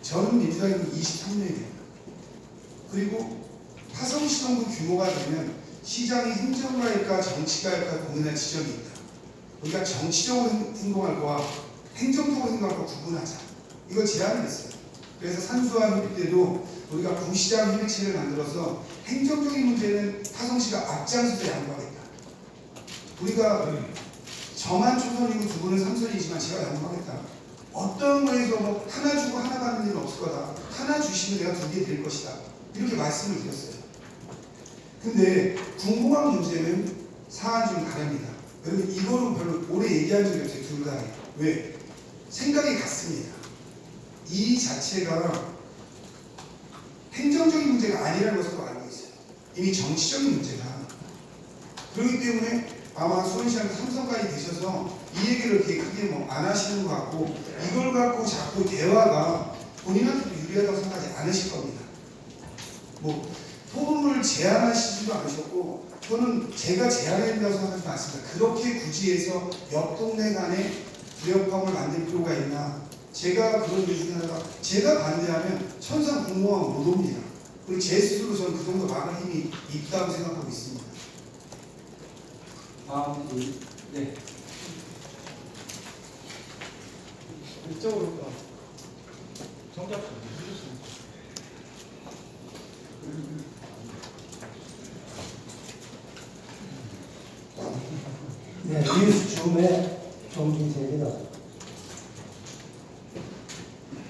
저는 민주당이 23년이 됩니다. 그리고 화성시정도 규모가 되면 시장이 행정을 할까 정치가 할까 고민할 지점이 있다. 우리가 정치적으로 행동할 거와 행정적으로 행동할 거 구분하자. 이걸 제안을 했어요. 그래서 산수화 협의 때도 우리가 구시장 협의체를 만들어서 행정적인 문제는 화성시가 앞장서서 양보하겠다. 우리가 저만 초선이고 두 분은 3선이지만 제가 양보하겠다. 어떤 거에서 뭐 하나 주고 하나 받는 일은 없을 거다. 하나 주시면 내가 2개 드릴 것이다. 이렇게 말씀을 드렸어요. 근데 궁금한 문제는 사안 좀 다릅니다. 여러분 이거는 별로 오래 얘기한 적이 없어요. 둘 다. 왜? 생각이 같습니다. 이 자체가 행정적인 문제가 아니라는 것을 알고 있어요. 이미 정치적인 문제다. 그렇기 때문에 아마 수원시장도 삼성까지 되셔서 이 얘기를 그렇게 크게 안 하시는 것 같고 이걸 갖고 자꾸 대화가 본인한테도 유리하다고 생각하지 않으실 겁니다. 뭐 토론을 제안하시지도 않으셨고 저는 제가 제안해야 된다고 생각하지 않습니다. 그렇게 굳이 해서 옆 동네 간에 불협화음을 만들 필요가 있나. 제가 그런 이유 중에 하나가 제가 반대하면 천상 공무원 못 옵니다. 그리고 제 스스로 저는 그 정도 막을 힘이 있다고 생각하고 있습니다. 다음 네. 이쪽으로 정답 해주시면. 네, 뉴스 줌의 정진세입니다.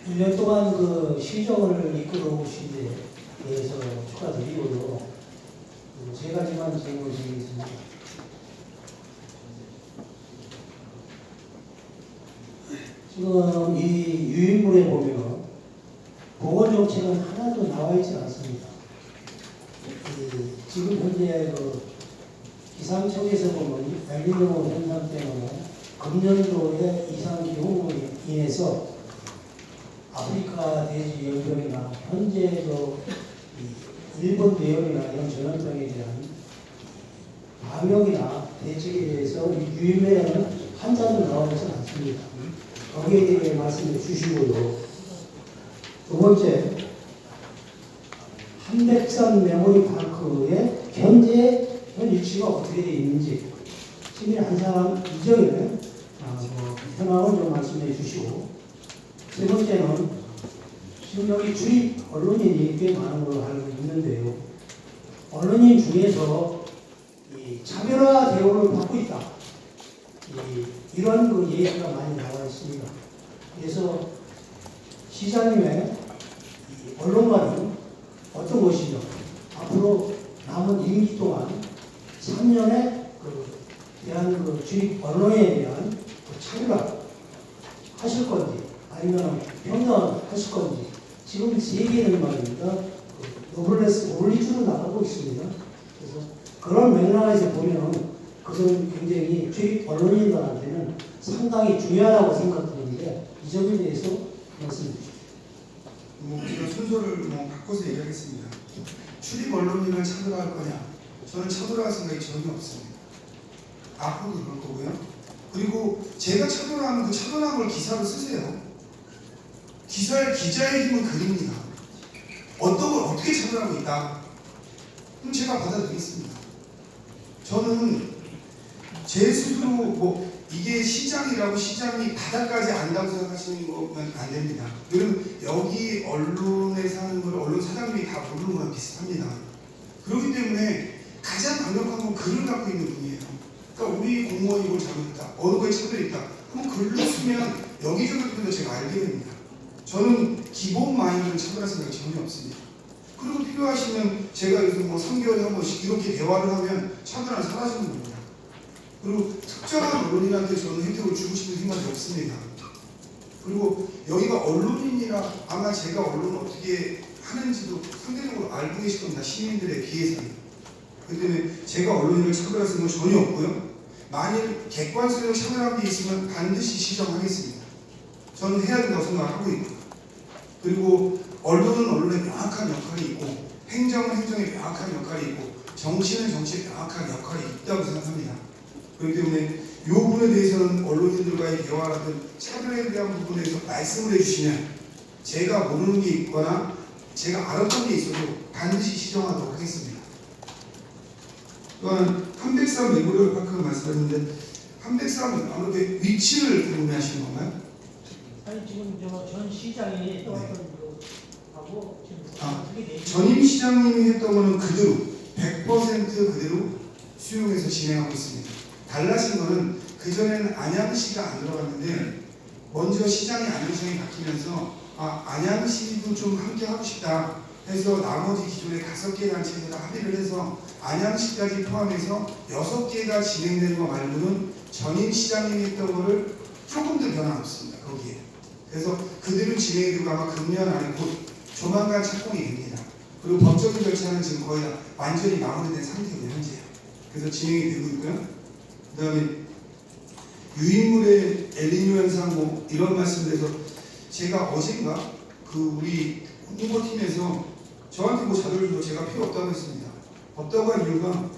1년 동안 그 시정을 이끌어 오신 데 대해서 축하드리고요. 세 가지만 질문을 드리겠습니다. 지금 이 유인물에 보면 보건정책은 하나도 나와 있지 않습니다. 지금 현재 그 기상청에서 보면 엘니뇨 현상 때문에 금년도에 이상 기후로 인해서 아프리카 돼지 열병이나 현재 일본 뇌염이나 이런 전염병에 대한 방역이나 대책에 대해서 유인물에는 한자도 나오지 않습니다. 거기에 대해 말씀해 주시고요. 두 번째, 한백산 메모리 파크의 현재 현 위치가 어떻게 되어 있는지 시민 한 사람 이전에 현황을 좀 말씀해 주시고, 세 번째는 지금 여기 주입 언론인이 꽤 많은 걸로 알고 있는데요. 언론인 중에서 이 차별화 대우를 받고 있다. 이런 그 얘기가 많이 나와 있습니다. 그래서 시장님의 언론관은 어떤 것이죠? 앞으로 남은 임기 동안 3년의 대한 주입 언론에 대한 차별화 하실 건지 아니면 평등하실 건지 지금 세계는 말입니다. 노블레스 올리주로 나가고 있습니다. 그래서 그런 맥락에서 보면 그것은 굉장히 주입 언론인들한테는 상당히 중요하다고 생각드는데 이 점에 대해서 말씀해 주십시오. 제가 순서를 바꿔서 얘기하겠습니다. 출입 언론인을 차별화할 거냐? 저는 차별화할 생각이 전혀 없습니다. 앞으로도 그럴 거고요. 그리고 제가 차별화하면 그 차별화한 걸 기사로 쓰세요. 기자의 힘은 그립니다. 어떤 걸 어떻게 차별하고 있다? 그럼 제가 받아들이겠습니다. 저는 제 스스로 이게 시장이라고 시장이 바닥까지 안다고 생각하시는 거면 안 됩니다. 여러분 여기 언론에서 하는 걸 언론 사장님이 다 모르는 거랑 비슷합니다. 그렇기 때문에 가장 강력한 건 글을 갖고 있는 분이에요. 그러니까 우리 공무원이 뭘 잘못했다, 어느 거에 차별이 있다, 그럼 글로 쓰면 여기저기부터 제가 알게 됩니다. 저는 기본 마인드를 차별할 생각이 전혀 없습니다. 그리고 필요하시면 제가 여기서 뭐 3개월에 한 번씩 이렇게 대화를 하면 차별은 사라지는 겁니다. 그리고 특정한 언론인한테 저는 혜택을 주고 싶은 생각이 없습니다. 그리고 여기가 언론인이라 아마 제가 언론을 어떻게 하는지도 상대적으로 알고 계실 겁니다. 시민들에 비해서는. 그렇기 때문에 제가 언론인을 차별할 생각은 전혀 없고요. 만일 객관성으로 차별한 게 있으면 반드시 시정하겠습니다. 저는 해야 된다고 생각하고 있고, 그리고 언론은 언론에 명확한 역할이 있고, 행정은 행정에 명확한 역할이 있고, 정치는 정치에 명확한 역할이 있다고 생각합니다. 그렇기 때문에 이 부분에 대해서는 언론인들과의 대화라든 차별에 대한 부분에서 말씀을 해주시면 제가 모르는 게 있거나 제가 알았던 게 있어도 반드시 시정하도록 하겠습니다. 또한 한백산 메모리얼 파크 말씀하셨는데, 한백산 아무래도 위치를 궁금해하시는 건가요? 아니 지금 전 시장이 했던 거하고 지금 어떻게 돼 있는지. 전임 시장님이 했던 거는 그대로 100% 그대로 수용해서 진행하고 있습니다. 달라진 거는 그전에는 안양시가 안 들어갔는데 먼저 시장이 안양시장이 바뀌면서 안양시도 좀 함께 하고 싶다 해서 나머지 기존의 5개 단체에다 합의를 해서 안양시까지 포함해서 6개가 진행되는 거 말고는 전임 시장님이 했던 거를 조금 더 변화 없습니다. 거기에. 그래서 그대로 진행이 되고 아마 금년 안에 곧 조만간 착공이 됩니다. 그리고 법적인 절차는 지금 거의 다 완전히 마무리된 상태고요, 현재요. 그래서 진행이 되고 있고요. 그 다음에 유인물의 엘니뇨 현상 뭐 이런 말씀드려서 제가 어젠가 그 우리 홍보팀에서 저한테 뭐 자료를 줘도 제가 필요 없다고 했습니다. 없다고 한 이유가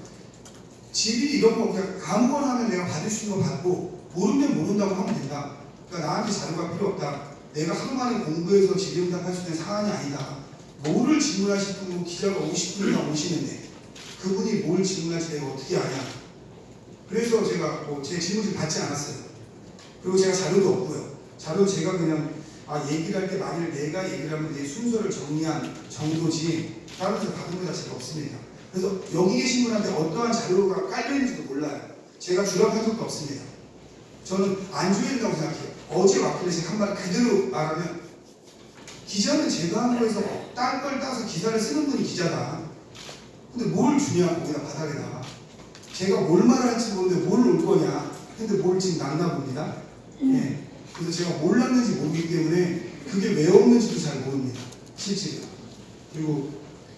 질이 이런 거 그냥 아무거나 하면 내가 받을 수 있는 거 받고 모르면 모른다고 하면 된다. 그러니까 나한테 자료가 필요 없다. 내가 하루 만에 공부해서 질의응답할 수 있는 사안이 아니다. 뭐를 질문하실 분이고 기자가 50분이나 오시는데 그분이 뭘 질문할지 내가 어떻게 아냐. 그래서 제가 뭐 제 질문을 받지 않았어요. 그리고 제가 자료도 없고요. 자료 제가 그냥 얘기를 할 때 만일 내가 얘기를 하면 내 순서를 정리한 정도지 다른 데서 받은 거 자체가 없습니다. 그래서 여기 계신 분한테 어떠한 자료가 깔려있는지도 몰라요. 제가 주랍한 적도 없습니다. 저는 안 줘야 된다고 생각해요. 어제 왔길래 제가 한 말 그대로 말하면 기자는 제가 한 거에서 딴 걸 따서 기사를 쓰는 분이 기자다. 근데 뭘 주냐 거기다 바닥에다가. 제가 뭘 말할지 모르는데 뭘 올 거냐. 근데 뭘 지금 놨나 봅니다. 네. 그래서 제가 뭘 놨는지 모르기 때문에 그게 왜 없는지도 잘 모릅니다. 실제로. 그리고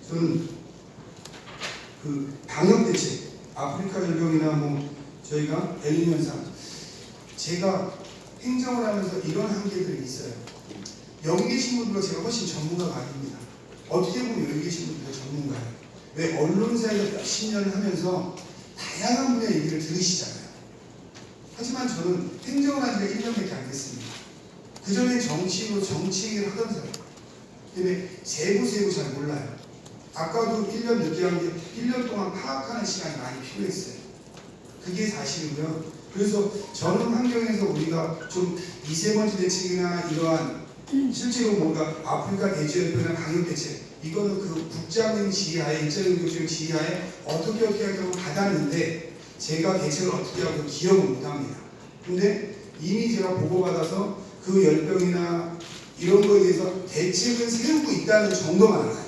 저는 그 방역 대책, 아프리카 열병이나 뭐 저희가 엘니뇨 현상, 제가 행정을 하면서 이런 한계들이 있어요. 여기 계신 분들과 제가 훨씬 전문가가 아닙니다. 어떻게 보면 여기 계신 분들이 전문가예요. 왜 언론사에서 몇십 년을 하면서 다양한 분야의 얘기를 들으시잖아요. 하지만 저는 행정을 한 지가 1년밖에 안 됐습니다. 그 전에 정치인으로 정치 얘기를 하던 사람 때문에 세부 잘 몰라요. 아까도 1년 늦게 한 게 1년 동안 파악하는 시간이 많이 필요했어요. 그게 사실이고요. 그래서 저는 환경에서 우리가 좀 미세먼지 대책이나 이러한 실제로 뭔가 아프리카 대지열병이나 방역 대책 이거는 그 국장님 지휘하에 일자리교육청 지휘하에 어떻게 하려고 받았는데 제가 대책을 어떻게 하고 기억은 못합니다. 근데 이미 제가 보고받아서 그 열병이나 이런 거에 대해서 대책은 세우고 있다는 정도만 알아요.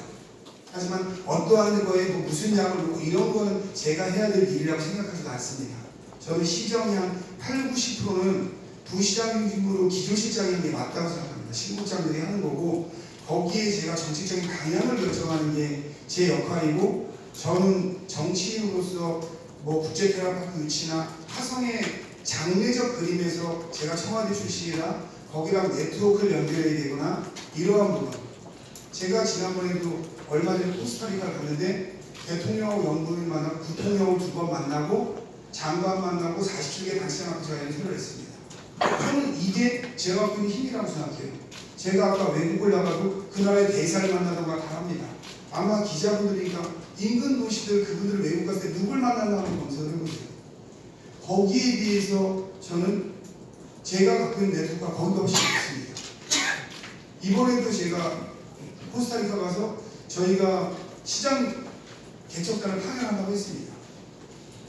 하지만 어떠한 거에 뭐 무슨 약을 놓고 이런 거는 제가 해야 될 일이라고 생각하지도 않습니다. 저는 시정이 한 8, 90%는 부시장 중심으로 기조실장이 하는 게 맞다고 생각합니다. 실무장들이 하는 거고 거기에 제가 정책적인 방향을 결정하는 게 제 역할이고 저는 정치인으로서 뭐 국제테라파크 유치나 화성의 장례적 그림에서 제가 청와대 출신이라 거기랑 네트워크를 연결해야 되거나 이러한 부분 제가 지난번에도 얼마 전에 코스타리카 갔는데 대통령하고 영부인 만나고 부통령을 2번 만나고 장관 만나고 47개 단체장 앞에서 연설을 했습니다. 저는 이게 제가 갖고 있는 힘이라고 생각해요. 제가 아까 외국을 나가도 그 나라의 대사를 만나던가 다 합니다. 아마 기자분들이니까 인근 도시들 그분들 외국 갔을 때 누굴 만나려고 검색을 해보세요. 거기에 비해서 저는 제가 갖고 있는 네트워크가 거기가 훨씬 좋습니다. 이번에도 제가 코스타리카 가서 저희가 시장 개척단을 파견한다고 했습니다.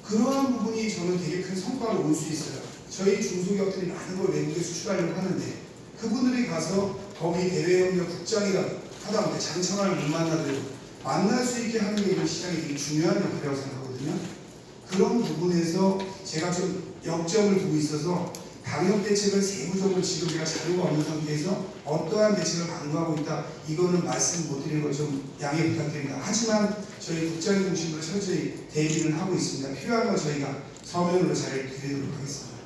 그러한 부분이 저는 되게 큰 성과로 올 수 있어요. 저희 중소기업들이 많은 걸 외국에 수출하려고 하는데 그분들이 가서 거기 대외협력 국장이라 하다못해 장차관을 못 만나더라도 만날 수 있게 하는 게 이 시장이 되게 중요한 역할이라고 생각하거든요. 그런 부분에서 제가 좀 역점을 두고 있어서 방역 대책을 세부적으로 지금 제가 자료가 없는 상태에서 어떠한 대책을 강구하고 있다 이거는 말씀 못 드리는 걸 좀 양해 부탁드립니다. 하지만 저희 국장의 중심으로 철저히 대비를 하고 있습니다. 필요한 건 저희가 서면으로 잘 드리도록 하겠습니다.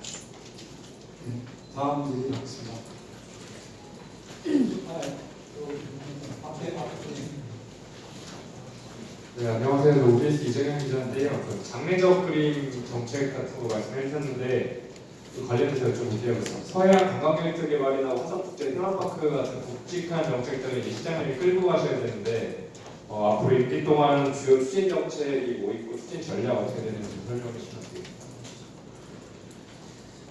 다음 질의 하겠습니다. 네, 안녕하세요. OBS 이정현 기자인데요. 그 장래적 그림 정책 같은 거 말씀해 주셨는데 그 관련해서 여쭤볼게요. 서해안 관광객 개발이나 화성국제 테마파크 같은 굵직한 정책들을 이제 시장을 끌고 가셔야 되는데 앞으로 임기 동안 주요 추진 정책이 뭐 있고 추진 전략 어떻게 되는지 설명해 주시면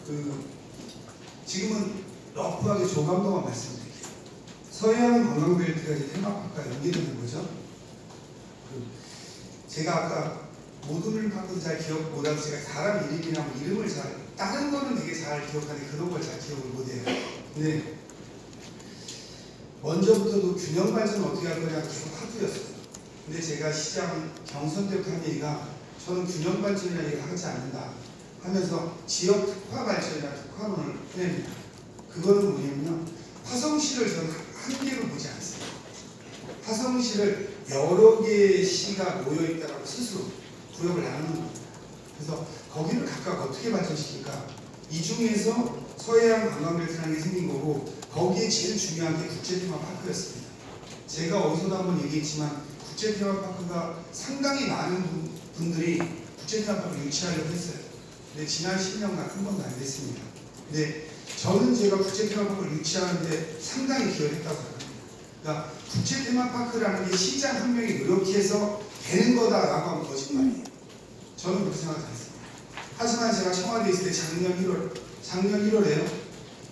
되겠습니다. 지금은 러프하게 조감도만 말씀드릴게요. 서해안 관광벨트가 이제 테마파크가 연계되는 거죠. 제가 아까 모든 파크도 잘 기억 못하고 제가 사람 이름이나 이름을 잘 다른 거는 되게 잘 기억하는데 그런 걸 잘 기억을 못해요. 근데 먼저부터도 균형 발전 어떻게 할 거냐 계속 화두였어요. 근데 제가 시장 경선 때부터 한 얘기가 저는 균형 발전이라는 얘기를 하지 않는다 하면서 지역 특화 발전이나 특화론을 해냅니다. 그거는 뭐냐면요. 화성시를 저는 한 개로 보지 않습니다. 화성시를 여러 개의 시가 모여있다고 스스로 구역을 나누는 겁니다. 그래서 거기를 각각 어떻게 발전시킬까? 이 중에서 서해안 관광벨트라는 게 생긴 거고 거기에 제일 중요한 게 국제테마파크였습니다. 제가 어디서도 한번 얘기했지만 국제테마파크가 상당히 많은 분들이 국제테마파크를 유치하려고 했어요. 근데 지난 10년간 한 번도 안 됐습니다. 근데 저는 제가 국제테마파크를 유치하는데 상당히 기여를 했다고 생각합니다. 그러니까 국제테마파크라는 게 시장 한 명이 노력해서 되는 거다라고 하면 거짓말이에요. 저는 그렇게 생각하지 않습니다. 하지만 제가 청와대에 있을 때 작년 1월에요.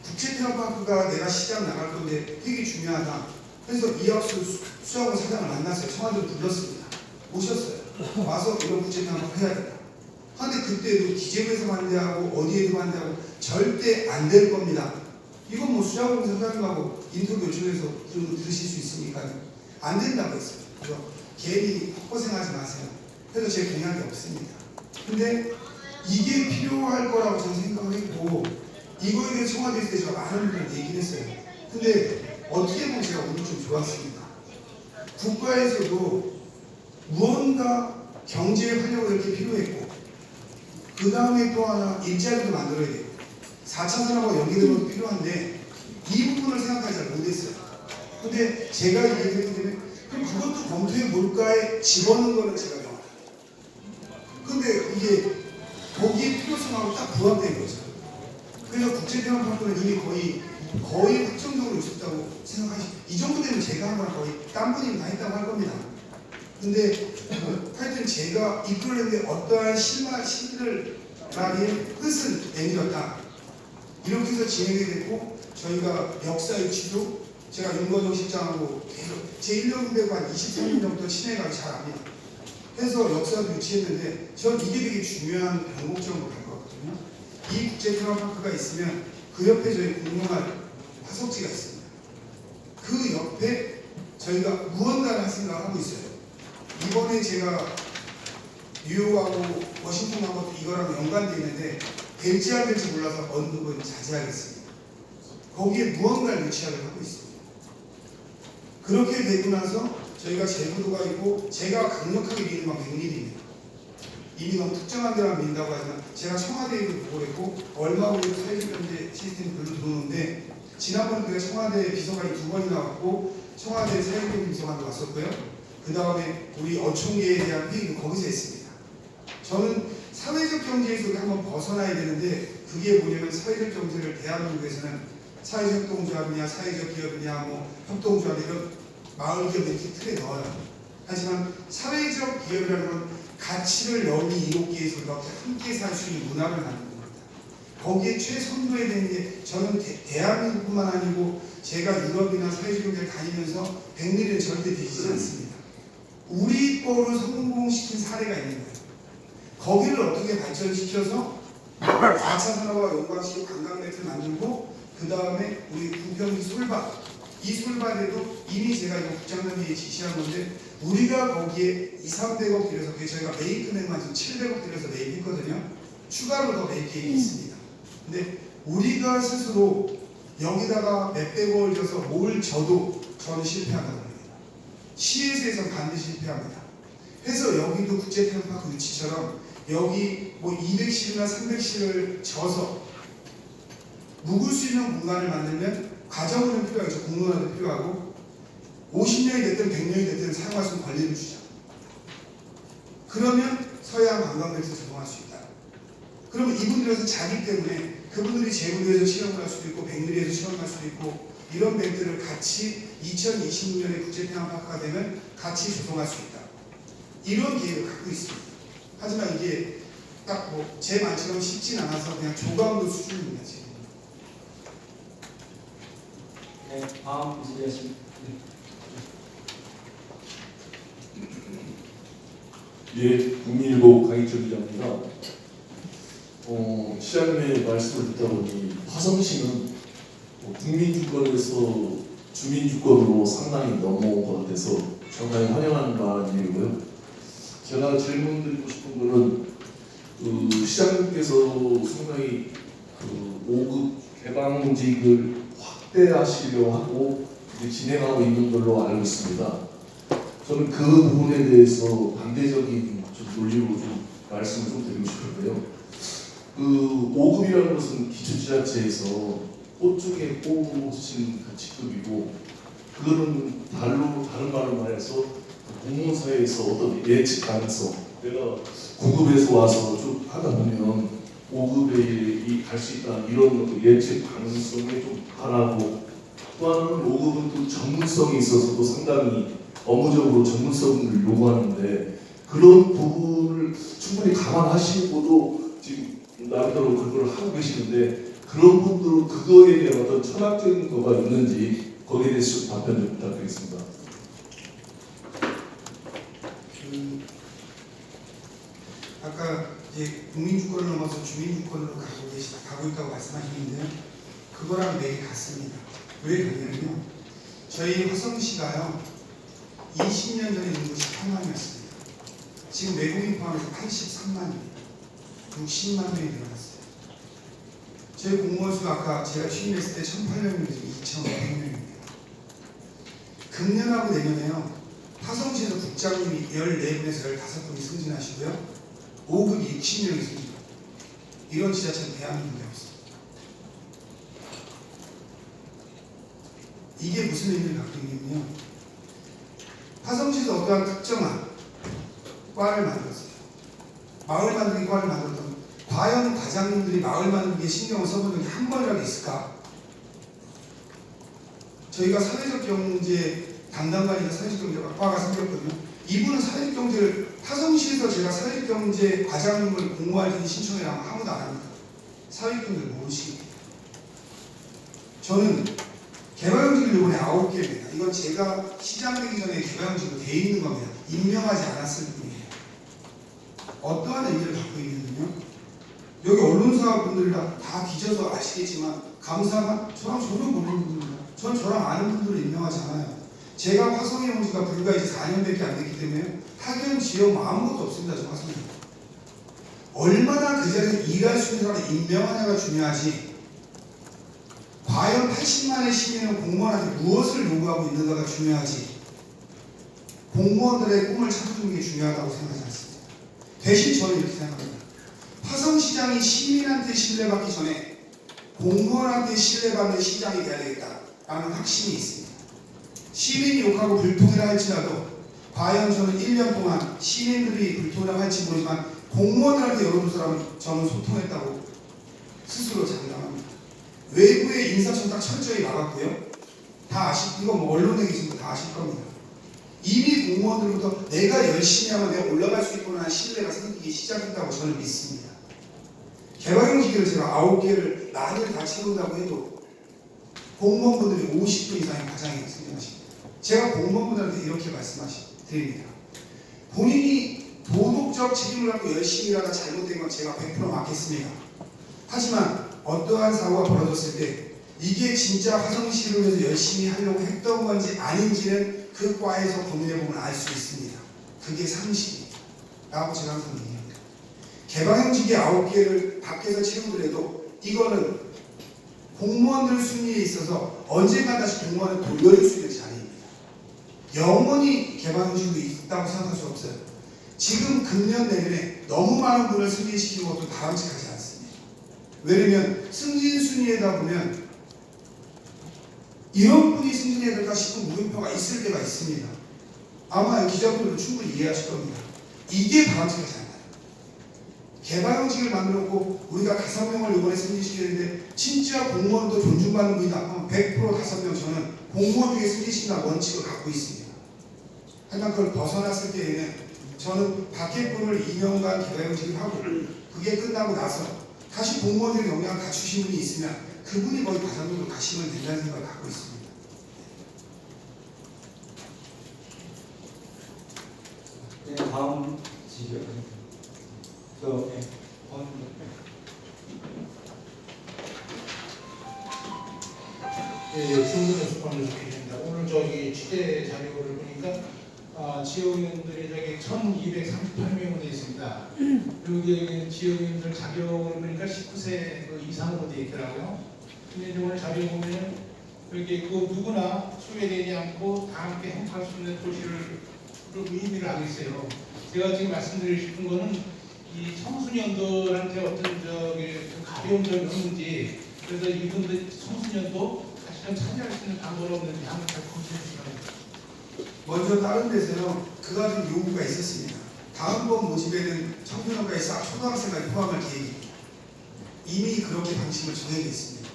국제테마파크가 내가 시장 나갈 건데 되게 중요하다. 그래서 이학수 수자원 사장을 만났어요. 청와대로 불렀습니다. 오셨어요. 와서 이런 국제테마파크 해야 된다. 그런데 그때도 기재부에서 반대하고 어디에도 반대하고 절대 안 될 겁니다. 이건 뭐 수자원 사장님하고 인터뷰 요청해서 들으실 수 있으니까 안 된다고 했어요. 그래서 괜히 헛고생하지 마세요. 그래서 제 공약이 없습니다. 근데 이게 필요할 거라고 저는 생각을 했고 이거에 대해 청와대에 있을 때 제가 많은 분들한테 얘기를 했어요. 근데 어떻게 보면 제가 오늘 좀 좋았습니다. 국가에서도 무언가 경제 활력을 이렇게 필요했고 그 다음에 또 하나 일자리도 만들어야 되고 4차 산업과 연계되는 것도 필요한데 이 부분을 생각하지 잘 못했어요. 근데 제가 얘기했기 때문에 그럼 그것도 검토해 볼까에 집어넣은 거는 제가 명확합니다. 근데 이게 거기에 필요성하고 딱 부합된 거죠. 그래서 국제테마파크는 이미 거의 확정적으로 있었다고 생각하시죠. 이 정도 되면 제가 한 거랑 거의 딴 분이 다 했다고 할 겁니다. 근데 하여튼 제가 이끌어내는데 어떠한 신들라기의 뜻은 내밀었다. 이렇게 해서 진행이 됐고 저희가 역사 유치도 제가 윤건영 실장하고 계속 제 1년 후배고 한 23년 전부터 친해가지고 잘 압니다. 그래서 역사도 유치했는데 전 이게 되게 중요한 변곡점으로 갈 것 같거든요. 이 국제테마파크가 있으면 그 옆에 저희 공룡할 화석지가 있습니다. 그 옆에 저희가 무언가를 할 생각을 하고 있어요. 이번에 제가 뉴욕하고 워싱턴하고 이거랑 연관되어 있는데 될지 안 될지 몰라서 언급은 자제하겠습니다. 거기에 무언가를 유치하려고 하고 있습니다. 그렇게 되고 나서 저희가 제주도가 있고 제가 강력하게 믿는 건 백밀입니다. 이미 너무 특정한 데만 믿는다고 하지만 제가 청와대에도 보고 있고 얼마 후에 사회적 경제 시스템이 별로 들어오는데 지난번 그게 청와대 비서관이 2번이나 왔고 청와대 사회적 경제 비서관도 왔었고요. 그 다음에 우리 어촌계에 대한 회의도 거기서 했습니다. 저는 사회적 경제에서 한번 벗어나야 되는데 그게 뭐냐면 사회적 경제를 대한민국에서는 사회적 협동조합이냐 사회적 기업이냐 뭐 협동조합 이런 마을기업 이렇게 틀에 넣어요. 하지만 사회적 기업이라는 건 가치를 여기 7개의 소리가 함께 살 수 있는 문화를 만든 겁니다. 거기에 최선도에 되는 게 저는 대한민국뿐만 아니고 제가 유럽이나 사회주의 국가를 다니면서 백미리는 절대 뒤지지 않습니다. 우리 거로 성공시킨 사례가 있는 거예요. 거기를 어떻게 발전시켜서 4차 산업화 연관시키고 관광매트를 만들고 그 다음에 우리 부평이 솔밭 이 솔밭에도 이미 제가 이거 국장님이 지시한 건데 우리가 거기에 2, 300억 들여서 그게 저희가 매입 금액만 지금 700억 들여서 매입했거든요. 추가로 더 매입 계획이 있습니다. 근데 우리가 스스로 여기다가 몇백억을 줘서 뭘 줘도 저는 실패한다고 합니다. 시에서에선 반드시 실패합니다. 해서 여기도 국제테마파크 유치처럼 여기 뭐 200실이나 300실을 져서 묵을 수 있는 공간을 만들면 과정은 필요하죠. 공론화도 필요하고 50년이 됐든 100년이 됐든 사용할 수 있는 권리를 주죠. 그러면 서해안 관광객에서 적용할 수 있다. 그러면 이분들에서 자기 때문에 그분들이 제주도에서 실험을 할 수도 있고 백미리에서 실험을 할 수도 있고 이런 밴드를 같이 2026년에 국제테마파크가 되면 같이 조성할 수 있다. 이런 계획을 갖고 있습니다. 하지만 이게 딱 뭐 제 말처럼 쉽진 않아서 그냥 조감도 수준입니다. 지금. 네, 다음 질의하십니다. 예, 국민일보 강희철 기자입니다. 시장님의 말씀을 듣다 보니 화성시는 국민주권에서 주민주권으로 상당히 넘어온 것 같아서 상당히 환영하는 바이고요. 제가 질문드리고 싶은 거는 시장님께서 상당히 5급 개방직을 확대하시려 하고 진행하고 있는 걸로 알고 있습니다. 저는 그 부분에 대해서 반대적인 논리로 좀 말씀을 좀 드리고 싶은데요. 5급이라는 것은 기초지자체에서 꽃 중에 꽂힌 그 직급이고 그거는 다른 말로 말해서 공무원 사회에서 어떤 예측 가능성 내가 9급에서 와서 쭉 하다 보면 5급에 갈 수 있다 이런 예측 가능성이 좀 하나고 또 하나는 5급은 또 전문성이 있어서도 상당히 업무적으로 전문성을 요구하는데 그런 부분을 충분히 감안하시고도 지금 나름대로 그걸 하고 계시는데 그런 분들은 그거에 대한 어떤 철학적인 거가 있는지 거기에 대해서 좀 답변 좀 부탁드리겠습니다. 아까 이제 국민주권을 넘어서 주민주권으로 가고 있다고 말씀하셨는데요. 그거랑 매일 같습니다. 왜 그러냐면요. 저희 화성시가요. 20년 전에 인구 18만이었습니다. 지금 외국인 포함해서 83만입니다. 60만 명이 늘어났어요. 저희 공무원 수가 아까 제가 취임했을 때 1800명이 지금 2500명입니다. 금년하고 내년에요. 화성시에서 국장님이 14분에서 15분이 승진하시고요. 5급이 60명이 승진. 이런 지자체는 대한민국에 없습니다. 이게 무슨 의미를 갖고 있냐면요. 화성시에서 어떠한 특정한 과를 만들었어요. 마을 만들기 과를 만들었던 과연 과장님들이 마을 만들기에 신경을 써본 적이 한 번이라도 있을까? 저희가 사회적 경제 담당관이자 사회적 경제가 과가 생겼거든요. 이분은 사회적 경제를 화성시에서 제가 사회적 경제 과장님을 공모할 때 신청이라면 아무도 안 합니다. 사회적 경제를 모르시겠네요. 저는 개발용직을 이번에 9개입니다. 이건 제가 시장 되기 전에 개발용직으로 돼 있는 겁니다. 임명하지 않았을 뿐이에요. 어떠한 의미를 갖고 있느냐면 여기 언론사 분들이 다 뒤져서 아시겠지만 감사만 저랑 전혀 모르는 분들입니다. 전 저랑 아는 분들을 임명하지 않아요. 제가 화성에 온 지가 불과 이제 4년밖에 안 됐기 때문에 학연 지역 아무것도 없습니다. 저 화성에. 얼마나 그 자리에서 일할 수 있는 사람을 임명하냐가 중요하지 과연 80만의 시민은 공무원한테 무엇을 요구하고 있는가가 중요하지 공무원들의 꿈을 찾아주는 게 중요하다고 생각하지 않습니다. 대신 저는 이렇게 생각합니다. 화성시장이 시민한테 신뢰받기 전에 공무원한테 신뢰받는 시장이 돼야 되겠다라는 확신이 있습니다. 시민이 욕하고 불통이라 할지라도 과연 저는 1년 동안 시민들이 불통이라고 할지 모르지만 공무원들한테 여러분 사람은 저는 소통했다고 스스로 장담합니다. 외부의 인사청탁 철저히 막았고요. 다 이거 뭐 언론에 계신 분 다 아실 겁니다. 이미 공무원들부터 내가 열심히 하면 내가 올라갈 수 있구나 하는 신뢰가 생기기 시작했다고 저는 믿습니다. 개발형식을 제가 9개를 나를 다 채운다고 해도 공무원분들이 50분 이상의 과장이 승진하십니다. 제가 공무원분들한테 이렇게 말씀드립니다. 본인이 도덕적 책임을 갖고 열심히 일하다 잘못된 건 제가 100% 맞겠습니다. 하지만 어떠한 사고가 벌어졌을 때 이게 진짜 화성시를 위해서 열심히 하려고 했던 건지 아닌지는 그 과에서 고민해보면 알 수 있습니다. 그게 상식입니다. 라고 제가 항상 얘기합니다. 개방형직의 9개를 밖에서 채우더라도 이거는 공무원들 순위에 있어서 언젠가 다시 공무원을 돌려줄 수 있는 자리입니다. 영원히 개방형직도 있다고 생각할 수 없어요. 지금 금년 내년에 너무 많은 분을 승진시키는 것도 바람직하지 않습니다. 왜냐면 승진 순위에다 보면 이런 분이 승진해야 될까 싶은 물음표가 있을 때가 있습니다. 아마 기자분들도 충분히 이해하실 겁니다. 이게 바람직하지 않아요. 개방형직을 만들었고 우리가 5명을 이번에 승진시키는데 진짜 공무원도 존중받는 분이다 하면 100% 5명 저는 공무원 중에 승진시키는 원칙을 갖고 있습니다. 하지만 그걸 벗어났을 때에는 저는 밖에 분을 2년간 개방형직을 하고 그게 끝나고 나서 다시 공무원들의 역량을 갖추신 분이 있으면 그분이 거의 과장님으로 가시면 된다는 생각을 갖고 있습니다. 네, 다음 지금 충분히 수반을 시키십니다. 오늘 저기 취재 자료를 보니까 지역위원들이 저기 1238명으로 되어 있습니다. 그리고 지역위원들 자격을 보니까 19세 이상으로 되어 있더라고요. 근데 오늘 자료 보면 이렇게 누구나 소외되지 않고 다 함께 행복할 수 있는 도시를 의미를 하고 있어요. 제가 지금 말씀드리고 싶은 거는 이 청소년들한테 어떤 가벼운 점이 없는지, 그래서 이분들 청소년도 사실은 참여할 수 있는 방법이 없는지 한번 잘 검토해 주시기 바랍니다. 먼저 다른 데서요 그 같은 요구가 있었습니다. 다음번 모집에는 청소년과에서 초등학생까지 포함할 계획입니다. 이미 그렇게 방침을 정해져 있습니다.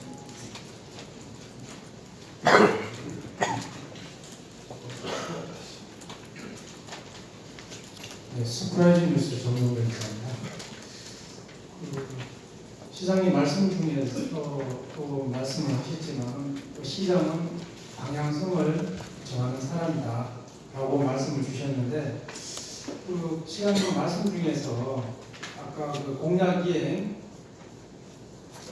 네, 스프라이즈 뉴스 정동변입니다. 시장님 말씀 중에서 또 말씀을 하셨지만 시장은 방향성을 정하는 사람이다 라고 말씀을 주셨는데 시장님 말씀 중에서 아까 공약 이행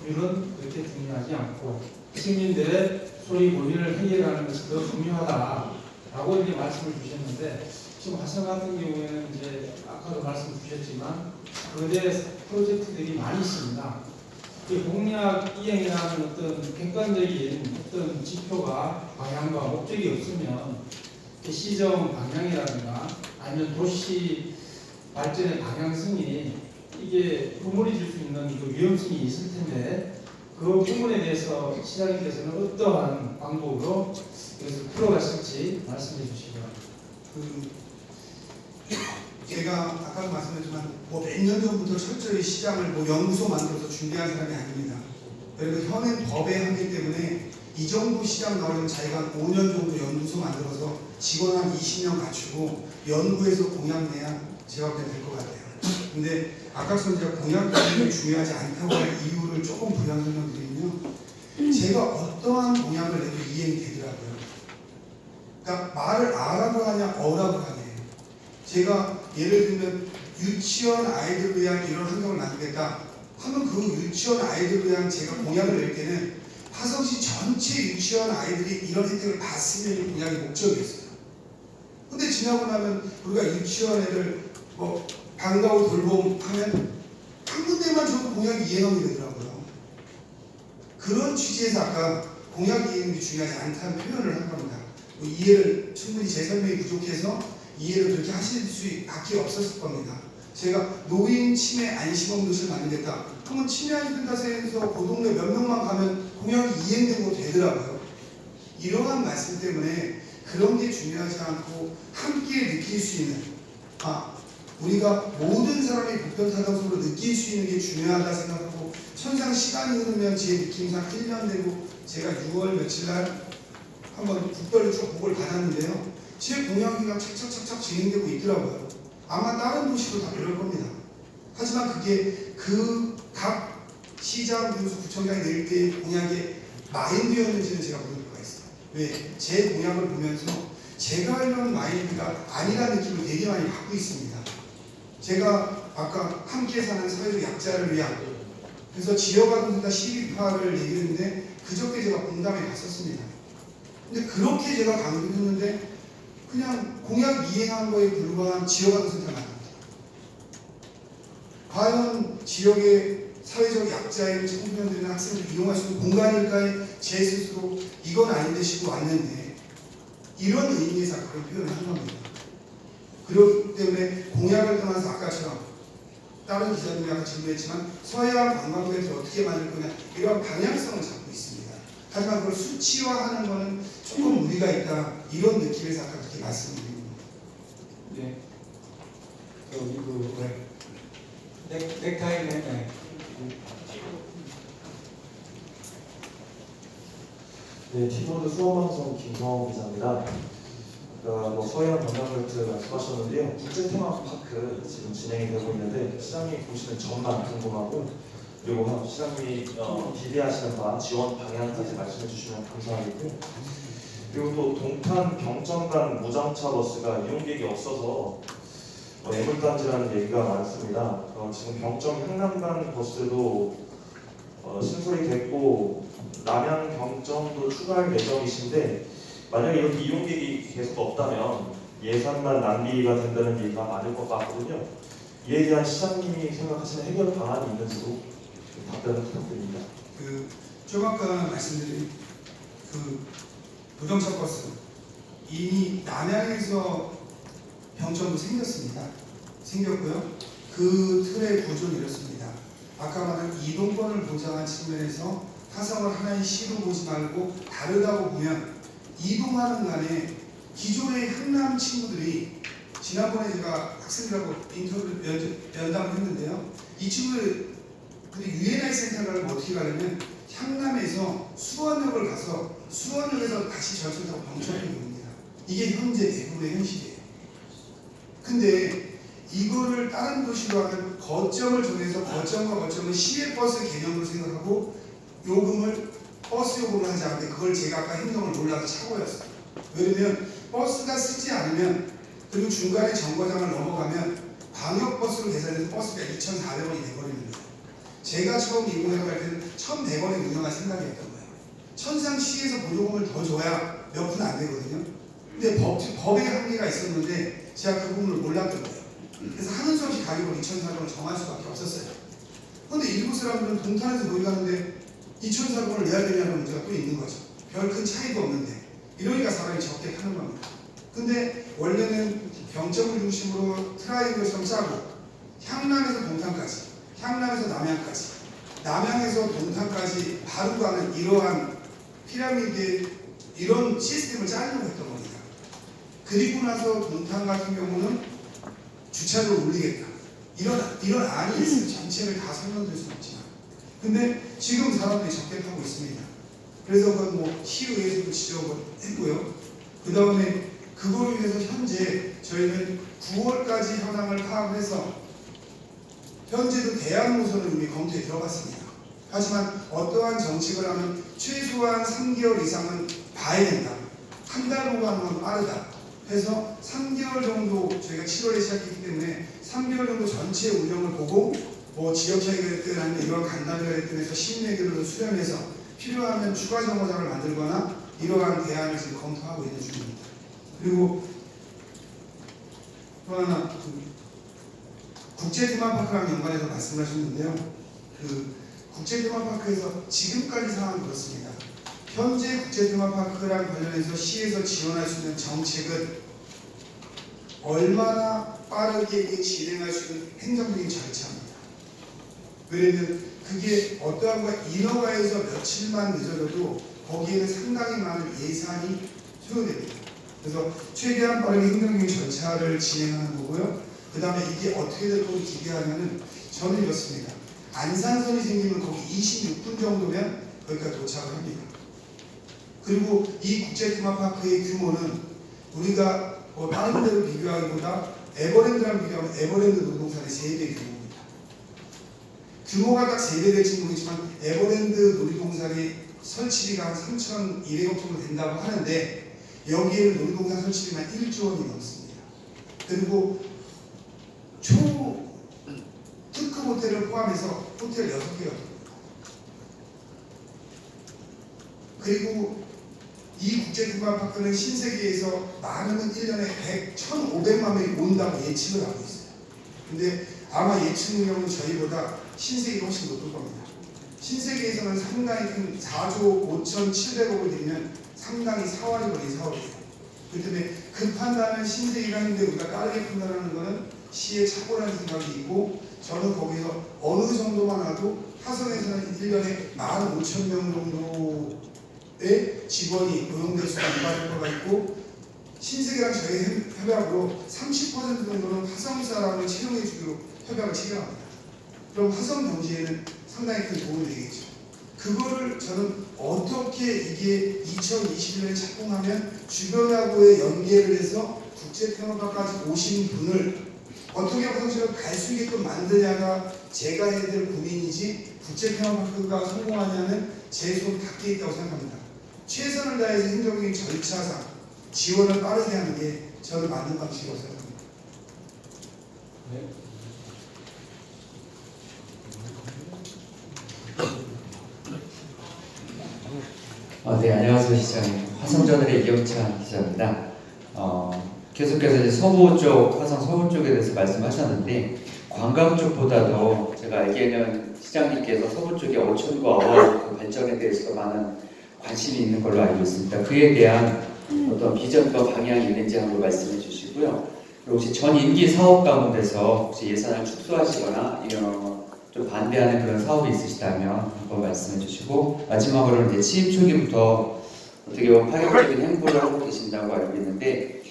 이런 그렇게 중요하지 않고 시민들의 소리 고민을 해결하는 것이 더 중요하다라고 이제 말씀을 주셨는데 지금 화성 같은 경우에는 이제 아까도 말씀 주셨지만 거대 프로젝트들이 많이 있습니다. 그 공약 이행이라는 어떤 객관적인 어떤 지표가 방향과 목적이 없으면 시정 방향이라든가 아니면 도시 발전의 방향성이 이게 허물어질 수 있는 그 위험성이 있을 텐데 그 부분에 대해서 시장님께서는 어떠한 방법으로 이것을 풀어가실지 말씀해 주시기 바랍니다. 제가 아까도 말씀드렸지만 몇 년 전부터 철저히 시장을 연구소 만들어서 준비한 사람이 아닙니다. 그리고 현행 법의 한계 때문에 이 정도 시장 나오려면 자기가 한 5년 정도 연구소 만들어서 직원 한 20명 갖추고 연구해서 공약 내야 제가 볼 때 될 것 같아요. 근데 아까 제가 공약 기준이 중요하지 않다고 할 이유를 조금 부연 설명드리면요. 제가 어떠한 공약을 내도 이행이 되더라고요. 그러니까 말을 아라고 하냐 어라고 하냐. 제가 예를 들면 유치원 아이들을 위한 이런 환경을 만들겠다 하면 그 유치원 아이들을 위한 제가 공약을 낼 때는 화성시 전체 유치원 아이들이 이런 혜택을 받으면 이 공약의 목적이었어요. 근데 지나고 나면 우리가 유치원 애들 방과후 돌봄 하면 한 군데만 저 공약이 이행하게 되더라고요. 그런 취지에서 아까 공약 이행이 중요하지 않다는 표현을 한 겁니다. 이해를 충분히 제 설명이 부족해서 이해를 그렇게 하실 수밖에 없었을 겁니다. 제가 노인 치매 안심원 도시를 만들겠다 하면 치매 안심센터에서 그 동네 몇 명만 가면 공약이 이행된 거 되더라고요. 이러한 말씀 때문에 그런 게 중요하지 않고 함께 느낄 수 있는 우리가 모든 사람이 보편타당성으로 느낄 수 있는 게 중요하다 생각하고 천상 시간이 흐르면 제 느낌상 1년 되고 제가 6월 며칠 날 한번 국별로 쭉 보고를 받았는데요. 제 공약이가 착착착착 진행되고 있더라고요. 아마 다른 도시도 다 그럴 겁니다. 하지만 그게 그 각 시장, 구청장이 낼 때의 공약의 마인드였는지는 제가 모를 수가 있어요. 왜? 제 공약을 보면서 제가 하려는 마인드가 아니라는 느낌을 되게 많이 받고 있습니다. 제가 아까 함께 사는 사회적 약자를 위한, 그래서 지역아동센터 시립화를 얘기했는데 그저께 제가 공담에 갔었습니다. 근데 그렇게 제가 강조했는데 그냥 공약 이행한 거에 불과한 지역아동센터가 아닙니다. 과연 지역의 사회적 약자인 청소년들이나 학생들이 이용할 수 있는 공간일까에 제 스스로 이건 아닌데 싶고 왔는데 이런 의미에서 그런 표현을 한 겁니다. 그렇기 때문에 공약을 떠나서 아까처럼 다른 기자님이 아까 질문했지만 서해안 관광지를 어떻게 만들 거냐 이런 방향성을 잡고 있습니다. 하지만 그걸 수치화하는 것은 조금 무리가 있다 이런 느낌에서 아까 그렇게 말씀드립니다. 네. 넥타이네. 네. 네, 키보드 수원방송 김성호 기자입니다. 서해안 관광projek트 말씀하셨는데요. 국제 테마파크 지금 진행이 되고 있는데 시장님 보시는 전망 궁금하고 그리고 시장님이 기대하시는 바 지원 방향까지 말씀해 주시면 감사하겠고요. 그리고 또 동탄 병천간 무장차 버스가 이용객이 없어서 애물단지라는 얘기가 많습니다. 지금 병천 향남간 버스도 신설이 됐고 남양 병점도 추가할 예정이신데 만약에 이렇게 이용객이 계속 없다면 예산만 낭비가 된다는 얘기가 많을 것 같거든요. 이에 대한 시장님이 생각하시는 해결 방안이 있는지도 답변을 부탁드립니다. 좀 아까 말씀드린 무정차 버스 이미 남양에서 병점도 생겼고요. 그 틀의 구조는 이렇습니다. 아까 말한 이동권을 보장한 측면에서 타성을 하나의 시로 보지 말고 다르다고 보면 이동하는 간에 기존의 향남 친구들이 지난번에 제가 학생들하고 인터뷰 면담을 했는데요. 이 친구들이 UNI 센터를 어떻게 가려면 향남에서 수원역을 가서 수원역에서 다시 절차 타고 병천역에 옵니다. 이게 현재 대부분의 현실이에요. 근데 이거를 다른 도시로 하면 거점을 정해서 거점과 거점은 시외버스 개념으로 생각하고 요금을 버스 요금을 하지 않는데 그걸 제가 아까 행동을 몰라서 착오였어요. 왜냐면 버스가 쓰지 않으면 그리고 중간에 정거장을 넘어가면 광역버스로 계산해서 버스가 2,400원이 돼버리는 거예요. 제가 처음 이용해갈 때는 1,100원에 운영할 생각이었던 거예요. 천상시에서 보조금을 더 줘야 몇 푼 안 되거든요. 근데 법의 한계가 있었는데 제가 그 부분을 몰랐던 거예요. 그래서 하는 수 없이 가격을 2,400원을 정할 수밖에 없었어요. 그런데 일부 사람들은 동탄에서 모이 가는데 2,400원을 내야 되냐는 문제가 또 있는 거죠. 별 큰 차이도 없는데 이러니까 사람이 적게 타는 겁니다. 근데 원래는 병점을 중심으로 트라이앵글처럼 짜고 향남에서 동탄까지, 향남에서 남양까지, 남양에서 동탄까지 바로 가는 이러한 피라미드의 이런 시스템을 짜려고 했던 겁니다. 그리고 나서 동탄 같은 경우는 주차를 올리겠다. 이런 안이 있으면 전체를 다 설명드릴 수는 없지만 근데 지금 사람들이 적게 타고 있습니다. 그래서 그건 뭐 시의회에서도 지적을 했고요. 그 다음에 그걸 위해서 현재 저희는 9월까지 현황을 파악을 해서 현재도 대안 노선을 이미 검토에 들어갔습니다. 하지만 어떠한 정책을 하면 최소한 3개월 이상은 봐야 된다. 한 달 보고 하는 건 빠르다. 해서 3개월 정도 저희가 7월에 시작했기 때문에 3개월 정도 전체 운영을 보고 뭐 지역 차이가 됐든 아니면 이런 간담회가 됐든 해서 시민에게도 수렴해서 필요하면 추가 정거장을 만들거나 이러한 대안을 지금 검토하고 있는 중입니다. 그리고 또 하나 국제 테마파크랑 연관해서 말씀하셨는데요. 국제 테마파크에서 지금까지 상황은 그렇습니다. 현재 국제 테마파크랑 관련해서 시에서 지원할 수 있는 정책은 얼마나 빠르게 진행할 수 있는 행정적인 절차입니다. 왜냐하면 그게 어떠한 거 인허가에서 며칠만 늦어져도 거기에는 상당히 많은 예산이 소요됩니다. 그래서 최대한 빠르게 행정적인 절차를 진행하는 거고요. 그 다음에 이게 어떻게 될 거를 기대하면은 저는 이렇습니다. 안산선이 생기면 거기 26분 정도면 거기까지 도착을 합니다. 그리고 이 국제 테마파크의 규모는 우리가 다른 데로 비교하기보다 에버랜드랑 비교하면 에버랜드 놀이동산의 3배 규모입니다. 규모가 딱 3배 될지 모르겠지만 에버랜드 놀이동산의 설치비가 한 3,200억 정도 된다고 하는데 여기에는 놀이동산 설치비만 1조 원이 넘습니다. 그리고 특급 호텔을 포함해서 호텔 6개가 됩니다. 그리고 이 국제테마파크는 신세계에서 많으면 1년에 1,500만 명이 온다고 예측을 하고 있어요. 근데 아마 예측 능력은 저희보다 신세계가 훨씬 높을 겁니다. 신세계에서는 상당히 큰 4조 5,700억을 들이면 상당히 사활이 걸린 사업이에요. 그렇기 때문에 그 판단은 신세계가 했는데 우리가 빠르게 판단하는 것은 시의 착오라는 생각이 있고, 저는 거기서 어느 정도만 와도 화성에서는 1년에 15,000명 정도의 직원이 고용될 수가 있고, 신세계랑 저희 협약으로 30% 정도는 화성 사람을 채용해 주기로 협약을 체결합니다. 그럼 화성 경제에는 상당히 큰 도움이 되겠죠. 그거를 저는 어떻게 이게 2021년에 착공하면 주변하고의 연계를 해서 국제테마파크까지 오신 분을 어떻게 화성시를 갈 수 있게끔 만드냐가 제가 해야 될 고민이지, 국제테마파크가 성공하냐는 제 손 닿게 있다고 생각합니다. 최선을 다해서 행정적인 절차상 지원을 빠르게 하는 게 저는 맞는 방식이라고 생각합니다. 네, 안녕하세요, 시장님. 화성저널의 이영찬 기자입니다. 계속해서 이제 서부 쪽, 화성 서부 쪽에 대해서 말씀하셨는데, 관광 쪽보다도 제가 알기에는 시장님께서 서부 쪽의 어촌과 어업 그 발전에 대해서 많은 관심이 있는 걸로 알고 있습니다. 그에 대한 어떤 비전과 방향이 있는지 한번 말씀해 주시고요. 그리고 혹시 전 임기 사업 가운데서 혹시 예산을 축소하시거나 이런 좀 반대하는 그런 사업이 있으시다면 한번 말씀해 주시고, 마지막으로는 이제 취임 초기부터 어떻게 보면 파격적인 행보를 하고 계신다고 알고 있는데,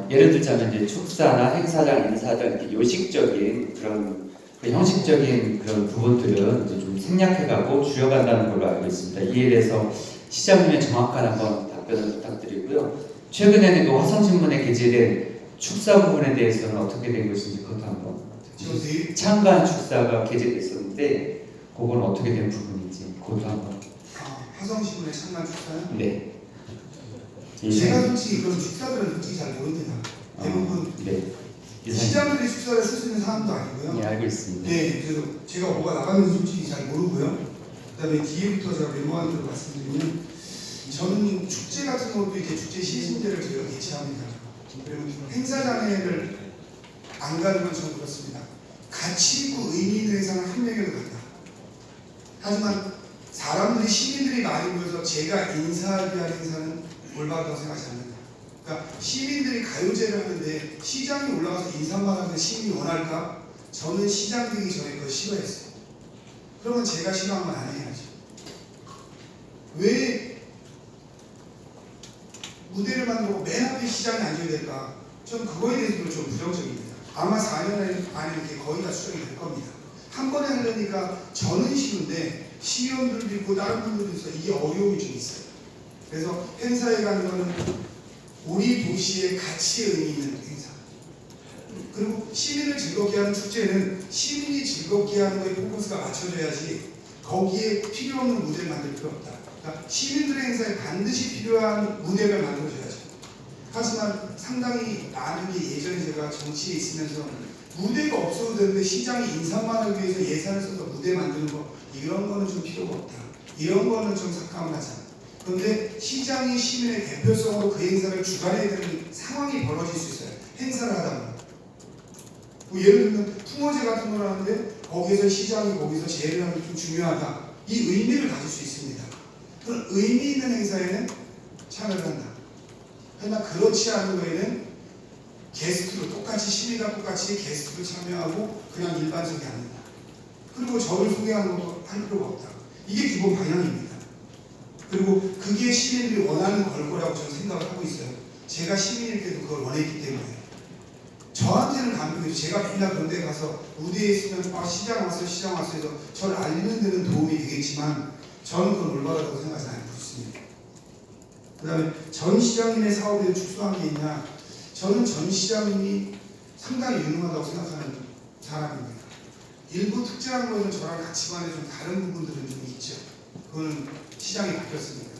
예를 들자면 이제 축사나 행사장, 인사장 이렇게 요식적인 그런 형식적인 그런 부분들은 이제 좀 생략해가고 줄여간다는 걸로 알고 있습니다. 이에 대해서 시장님의 정확한 한번 답변을 부탁드리고요. 최근에는 그 화성신문에 게재된 축사 부분에 대해서는 어떻게 된 것인지 그것도 한번. 창간 축사가 게재됐었는데 그건 어떻게 된 부분인지 그것도 한번. 화성신문의 창간 축사요? 네. 제가 솔직히 그런 축사들은 솔직히 잘 모릅니다. 대부분 네. 시장들이 축사를 쓸 수 있는 사람도 아니고요. 네, 알고 있습니다. 네, 그래서 제가 뭐가 나가는지 솔직히 잘 모르고요. 그다음에 뒤에부터 제가 메모한 대로 말씀드리면, 저는 축제 같은 것도 이제 축제 시즌제를 저희가 개최합니다. 그리고 행사장에를 안 가는 건 저는 그렇습니다. 가치 있고 의미 있는 행사는 한 명이라도 간다. 하지만 사람들이, 시민들이 많이 모여서 제가 인사하기 위한 행사는 올바르다고 생각하지 않는다. 그러니까 시민들이 가요제를 하는데 시장이 올라가서 인사만 하는데 시민이 원할까? 저는 시장 되기 전에 그걸 싫어했어요. 그러면 제가 싫어한 건 안 해야죠. 왜 무대를 만들고 맨 앞에 시장이 앉아야 될까? 저는 그거에 대해서도 좀 부정적입니다. 아마 4년 안에 이렇게 거의 다 수정이 될 겁니다. 한 번에 하려니까 저는 쉬운데 시의원들도 있고 다른 분들도 있어서 이게 어려움이 좀 있어요. 그래서 행사에 가는 거는 우리 도시의 가치에 의미 있는 행사. 그리고 시민을 즐겁게 하는 축제는 시민이 즐겁게 하는 거에 포커스가 맞춰져야지 거기에 필요 없는 무대를 만들 필요 없다. 그러니까 시민들의 행사에 반드시 필요한 무대를 만들어줘야죠. 하지만 상당히 많은 게, 예전에 제가 정치에 있으면서 무대가 없어도 되는데 시장이 인사만 하기 위해서 예산을 써서 무대 만드는 거, 이런 거는 좀 필요가 없다. 이런 거는 좀 삭감하자. 그런데 시장이 시민의 대표성으로 그 행사를 주관해야 되는 상황이 벌어질 수 있어요. 행사를 하다 보면. 뭐 예를 들면 풍어제 같은 걸 하는데 거기서 시장이 거기서 제의를 하는 게 좀 중요하다. 이 의미를 가질 수 있습니다. 그런 의미 있는 행사에는 참여를 한다. 그러나 그렇지 않은 거에는 게스트로, 똑같이 시민과 똑같이 게스트로 참여하고 그냥 일반적이 아니다. 그리고 저를 소개하는 것도 할 필요가 없다. 이게 기본 방향입니다. 그리고 그게 시민들이 원하는 걸 거라고 저는 생각을 하고 있어요. 제가 시민일 때도 그걸 원했기 때문에. 저한테는 감동이죠. 제가 맨날 그런 데 가서 무대에 있으면 시장 왔어 해서 저를 알리는 데는 도움이 되겠지만 저는 그건 올바르다고 생각하지 않고 있습니다. 그 다음에 전 시장님의 사업에 축소한 게 있냐. 저는 전 시장님이 상당히 유능하다고 생각하는 사람입니다. 일부 특정한 것은 저랑 가치관에 좀 다른 부분들은 좀 있죠. 그거는 시장이 바뀌었습니다.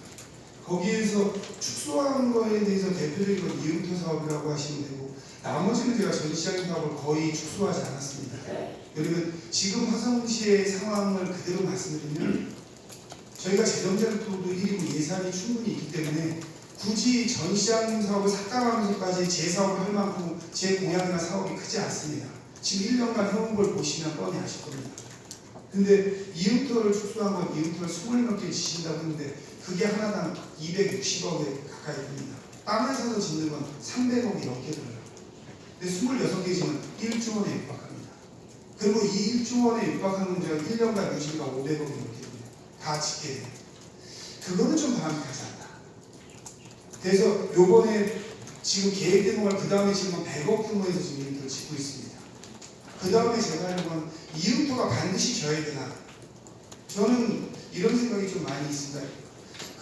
거기에서 축소하는 거에 대해서 대표적인 건 이음토 사업이라고 하시면 되고, 나머지는 제가 전 시장님 사업을 거의 축소하지 않았습니다. 그러면 지금 화성시의 상황을 그대로 말씀드리면 저희가 재정자료도 1위고 예산이 충분히 있기 때문에 굳이 전 시장님 사업을 삭감하면서까지 제 사업을 할 만큼 제 공약이나 사업이 크지 않습니다. 지금 1년간 해온 걸 보시면 뻔히 아실 겁니다. 근데 이음토를 축소한 건 이음토를 20개 넘게 지신다고 했는데 그게 하나당 260억에 가까이 됩니다. 땅을 사서 짓는 건 300억이 넘게 들어요. 근데 26개 지면 1조 원에 육박합니다. 그리고 이 1조 원에 육박하는 문제가 1년간 유지비가 500억이 넘게 됩니다. 다 짓게 돼요. 그거는 좀 바람직하지 않다. 그래서 요번에 지금 계획된 걸 그 다음에 지금 100억 규모에서 지금 이름표를 짓고 있습니다. 그 다음에 제가 하는 건 이음토가 반드시 져야 되나? 저는 이런 생각이 좀 많이 있습니다.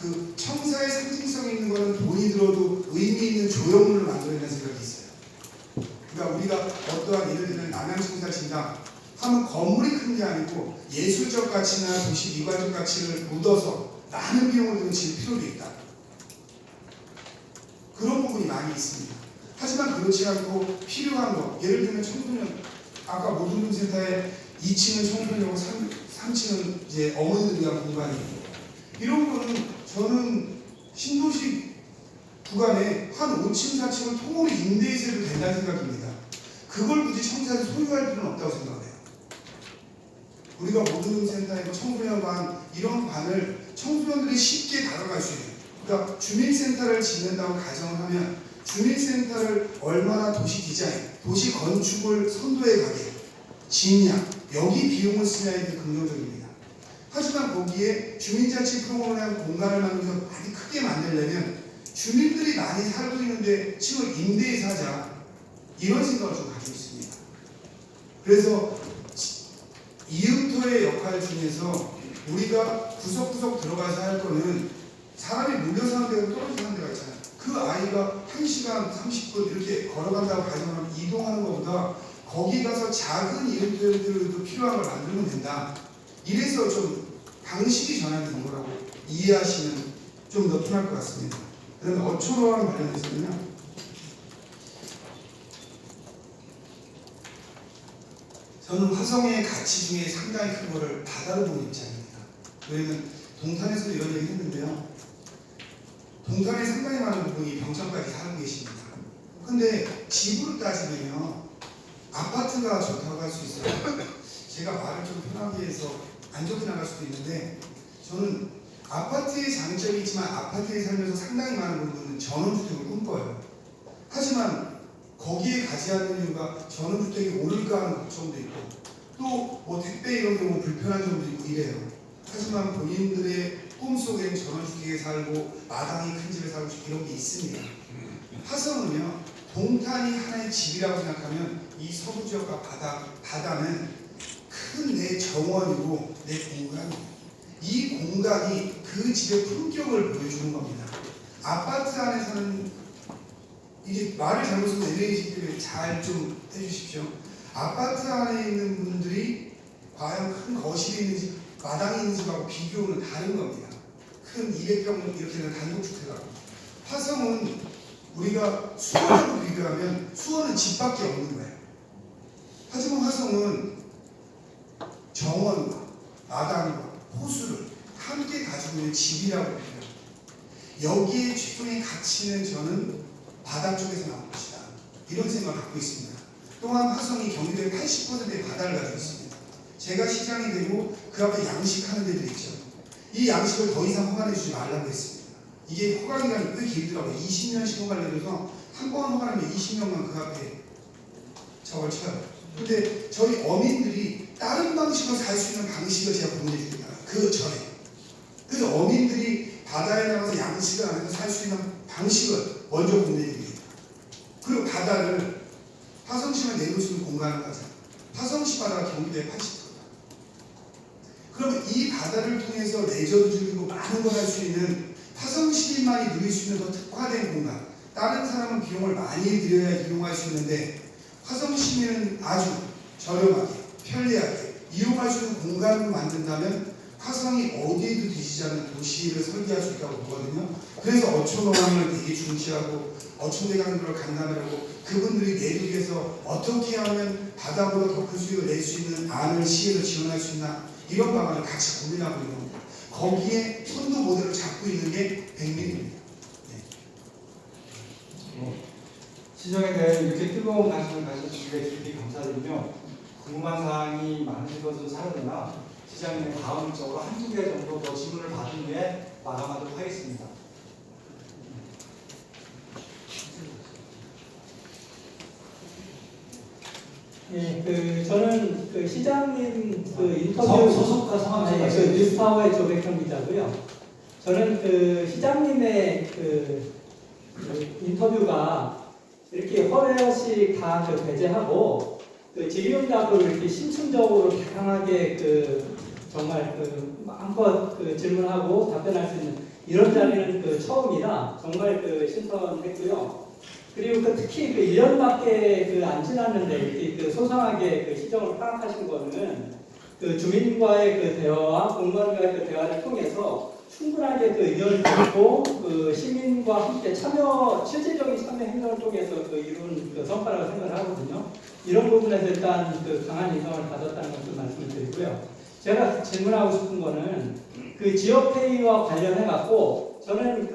그 청사의 상징성 있는 거는 돈이 들어도 의미 있는 조형물을 만들어내는 생각이 있어요. 그러니까 우리가 어떠한 예를 들면 남양청사 진다 하면 건물이 큰 게 아니고 예술적 가치나 도시 미관적 가치를 묻어서 많은 비용을 들여 질 필요도 있다. 그런 부분이 많이 있습니다. 하지만 그렇지 않고 필요한 거, 예를 들면 청소년, 아까 모든센터에 2층은 청소년이고 3층은 이제 어머니들 위한 공간이고, 이런 거는 저는 신도시 구간에 한 5층, 4층을 통으로 임대해도 된다는 생각입니다. 그걸 굳이 청사에서 소유할 필요는 없다고 생각해요. 우리가 모든센터에 청소년관, 이런 관을 청소년들이 쉽게 다뤄갈 수 있는, 그러니까 주민센터를 짓는다고 가정을 하면 주민센터를 얼마나 도시 디자인, 도시 건축을 선도해 가게, 짓냐, 여기 비용을 쓰냐에 대해 긍정적입니다. 하지만 거기에 주민자치 프로그램 공간을 만들어서 많이 크게 만들려면 주민들이 많이 살고 있는데 지금 임대해서 하자, 이런 생각을 좀 가지고 있습니다. 그래서 이음토의 역할 중에서 우리가 구석구석 들어가서 할 거는 사람이 몰려 사는 데가 떨어져 사는 데가 있잖아요. 그 아이가 1시간 30분 이렇게 걸어간다고 가정하면 이동하는 것보다 거기 가서 작은 이음토들도 필요한 걸 만들면 된다. 이래서 좀 방식이 전환된 거라고 이해하시면 좀 더 편할 것 같습니다. 그다음에 어초로랑 관련해서는요. 저는 화성의 가치 중에 상당히 큰 거를 바다로 보는 입장입니다. 왜냐면 동탄에서도 이런 얘기 했는데요. 동탄에 상당히 많은 부분이 병천까지 살고 계십니다. 근데 집으로 따지면요, 아파트가 좋다고 할 수 있어요. 제가 말을 좀 편하게 해서 안 좋게 나갈 수도 있는데, 저는 아파트의 장점이 있지만 아파트에 살면서 상당히 많은 부분은 전원주택을 꿈꿔요. 하지만 거기에 가지 않는 이유가 전원주택이 오를까 하는 걱정도 있고, 또 뭐 택배 이런 경우 불편한 점도 있고 이래요. 하지만 본인들의 꿈속엔 전원주택에 살고 마당이 큰 집에 살고 이런 게 있습니다. 화성은요, 동탄이 하나의 집이라고 생각하면 이 서부 지역과 바다는 큰 내 정원이고 내 공간이에요. 이 공간이 그 집의 품격을 보여주는 겁니다. 아파트 안에서는 이게 말을 잘못 쓰면 애매해지기 때문에 잘 좀 해주십시오. 아파트 안에 있는 분들이 과연 큰 거실이 있는 집, 마당이 있는 집하고 비교는 다른 겁니다. 큰 200평 이렇게 되는 단독주택하고. 화성은 우리가 수원하고 비교하면 수원은 집밖에 없는 거예요. 하지만 화성은 정원과 마당과 호수를 함께 가지고 있는 집이라고 해요. 여기에 최종의 가치는 저는 바다 쪽에서 나온 것이다, 이런 생각을 갖고 있습니다. 또한 화성이 경기도의 80%의 바다를 가지고 있습니다. 제가 시장이 되고 그 앞에 양식하는 데도 있죠. 이 양식을 더 이상 허가해 주지 말라고 했습니다. 이게 허가 기간이 꽤 길더라고요. 20년씩 허가를 내줘서 한 번 허가하면 20년간 그 앞에 저걸 쳐요. 근데 저희 어민들이 다른 방식으로 살 수 있는 방식을 제가 보내줍니다. 그 전에. 그래서 어민들이 바다에 나가서 양식을 안 해서 살 수 있는 방식을 먼저 보내드립니다. 그리고 바다를 화성시만 내놓을 수 있는 공간을 가자. 화성시 바다가 경기도의 80%다. 그러면 이 바다를 통해서 레저도 즐기고 많은 걸 할 수 있는 화성시민만이 누릴 수 있는 더 특화된 공간, 다른 사람은 비용을 많이 들여야 이용할 수 있는데 화성 시민은 아주 저렴하게 편리하게 이용할 수 있는 공간을 만든다면 화성이 어디에도 뒤지지 않는 도시를 설계할 수 있다고 보거든요. 그래서 어촌어항을 되게 중시하고 어촌대강로를 간담회하고 그분들이 내륙에서 어떻게 하면 바다보다 더 큰 수익을 낼 수 있는 안을 시에서 지원할 수 있나 이런 방안을 같이 고민하고 있는 겁니다. 거기에 선도 모델을 잡고 있는 게 백민입니다. 시정에 대해 이렇게 뜨거운 관심을 가져주시기에 깊이 감사드리며 궁금한 사항이 많으신 것으로 사라지나 시장님의 다음적으로 한두 개 정도 더 질문을 받은 뒤에 마감하도록 하겠습니다. 네, 저는 시장님 인터뷰 소속과 성함 좀 말씀해 주시죠. 뉴스타워의 조백현 기자고요. 저는 시장님의 인터뷰가 이렇게 허례없이 다 배제하고 질의응답을 이렇게 심층적으로 다양하게 정말 마음껏 질문하고 답변할 수 있는 이런 자리는 처음이라 정말 신선했고요. 그리고 특히 1년밖에 안 지났는데 이렇게 소상하게 시정을 파악하신 거는 주민과의 대화와 공무원과의 대화를 통해서 충분하게 의견을 듣고 시민과 함께 실질적인 참여 행동을 통해서 이룬 성과라고 생각을 하거든요. 이런 부분에서 일단 강한 인상을 받았다는 것을 말씀을 드리고요. 제가 질문하고 싶은 거는 지역회의와 관련해 갖고 저는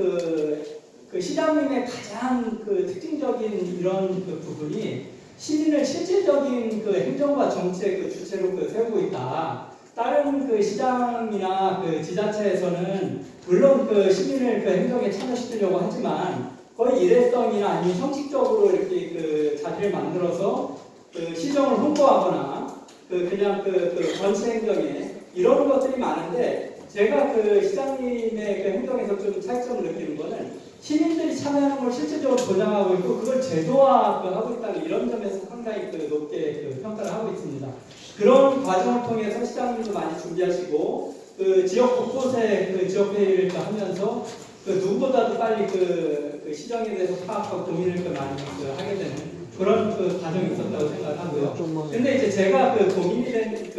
시장님의 가장 특징적인 이런 부분이 시민을 실질적인 행정과 정책 주체로 세우고 있다. 다른 시장이나 지자체에서는 물론 시민을 행정에 참여시키려고 하지만 거의 일회성이나 아니면 형식적으로 이렇게 자리를 만들어서 시정을 홍보하거나 그냥 전체 행정에 이런 것들이 많은데 제가 시장님의 행정에서 좀 차이점을 느끼는 거는 시민들이 참여하는 걸 실질적으로 보장하고 있고 그걸 제도화하고 있다는 이런 점에서 상당히 높게 평가를 하고 있습니다. 그런 과정을 통해서 시장님도 많이 준비하시고 지역 곳곳에 지역회의를 하면서 누구보다도 빨리 시정에 대해서 파악하고 고민을 많이 하게 되는 그런 과정이 있었다고 생각하고요. 근데 이제 제가 고민이 된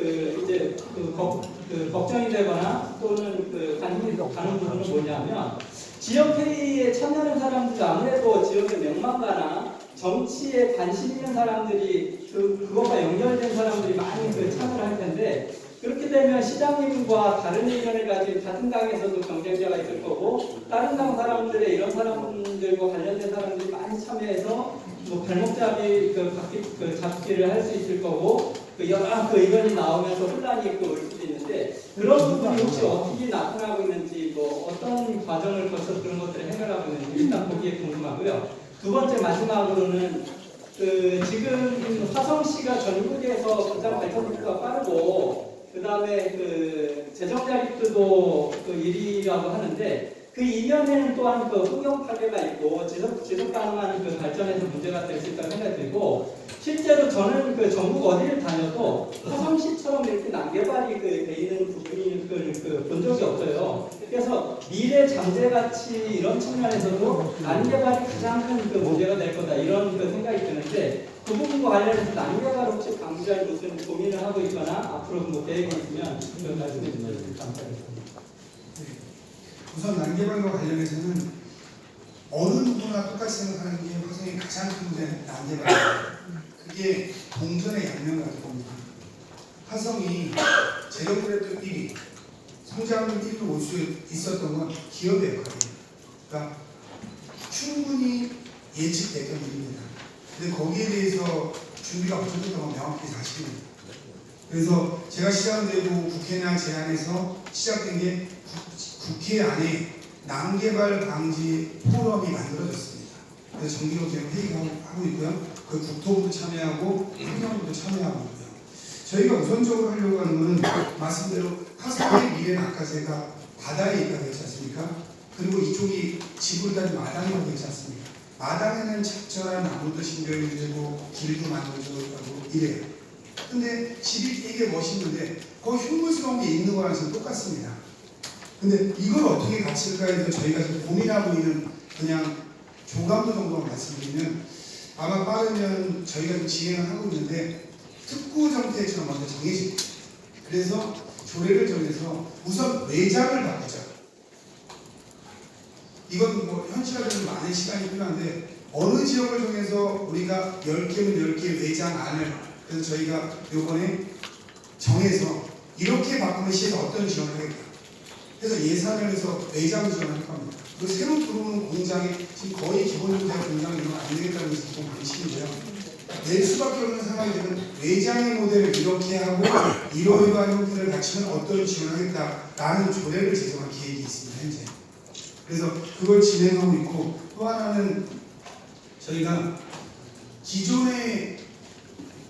걱정이 되거나 또는 관심이 가는 부분은 뭐냐면 지역회의에 참여하는 사람들이 아무래도 지역의 명망가나 정치에 관심 있는 사람들이 그것과 연결된 사람들이 많이 참여를 할 텐데 그렇게 되면 시장님과 다른 의견을 가진 같은 당에서도 경쟁자가 있을 거고 다른 당 사람들의 이런 사람들과 관련된 사람들이 많이 참여해서 발목잡이 잡기를 할 수 있을 거고 여러 의견이 나오면서 혼란이 올 수도 있는데 그런 부분이 혹시 어떻게 나타나고 있는지 어떤 과정을 거쳐서 그런 것들을 해결하고 있는지 일단 거기에 궁금하고요. 두 번째 마지막으로는 지금 화성시가 전국에서 가장 발전 속도가 빠르고 그 다음에 재정 자립도도 1위라고 하는데 그 이면에는 또한 환경 파괴가 있고 지속 가능한 발전에서 문제가 될 수 있다고 생각이 들고 실제로 저는 전국 어디를 다녀도 화성시처럼 이렇게 난개발이 돼 있는 부분이 본 적이 없어요. 그래서 미래 잠재 가치 이런 측면에서도 난개발이 가장 큰 문제가 될 거다 이런 생각이 드는데 그 부분과 관련해서 난개발 혹시 방지할 무슨 고민을 하고 있거나 앞으로 계획이 있으면 말씀해 주시면 감사하겠습니다. 우선 난개발과 관련해서는 어느 누구나 똑같이 생각하는 게 화성의 가장 큰 문제는 난개발입니다. 그게 동전의 양면 같은 겁니다. 화성이 재정그래도 1위, 성장률 1위로 올 수 있었던 건 기업의 역할입니다. 그러니까 충분히 예측됐던 일입니다. 근데 거기에 대해서 준비가 없었던 건 명확히 사실입니다. 그래서 제가 시작은 되고 국회나 제안에서 시작된 게 국회 안에 난개발 방지 포럼이 만들어졌습니다. 그래서 정기로 지금 회의가 하고 있고요. 국토부도 참여하고 환경부도 참여하고 있고요. 저희가 우선적으로 하려고 하는 것은 말씀대로 화성의 미래는 아까 제가 바다에 있다고 했지 않습니까? 그리고 이쪽이 지구를 따진 마당이라고 했지 않습니까? 마당에는 적절한 나무도 심겨야 되고 길도 만들어지고 이래요. 근데 집이 되게 멋있는데 거기 흉물스러운 게 있는 거랑 지금 똑같습니다. 근데 이걸 어떻게 같이 할까 해서 저희가 지금 고민하고 있는 그냥 조감도 정도만 말씀드리면 아마 빠르면 저희가 좀 진행을 하고 있는데 특구 정책처럼 먼저 정해지고 그래서 조례를 정해서 우선 외장을 바꾸자. 이건 뭐 현실화되는 많은 시간이 필요한데 어느 지역을 정해서 우리가 10개면 10개 외장안을 그래서 저희가 이번에 정해서 이렇게 바꾸면 시에서 어떤 지원을 하겠다. 그래서 예산을 해서 외장 지원을 할 겁니다. 그 새로 들어오는 공장에 지금 거의 기본적으로 공장이 이러면 안 되겠다는 게 보통 방식인데요. 낼 수밖에 없는 상황이 되면 외장의 모델을 이렇게 하고 이러이러한 형태를 갖추면 어떤 지원을 하겠다라는 조례를 제정할 계획이 있습니다. 현재. 그래서 그걸 진행하고 있고 또 하나는 저희가 기존에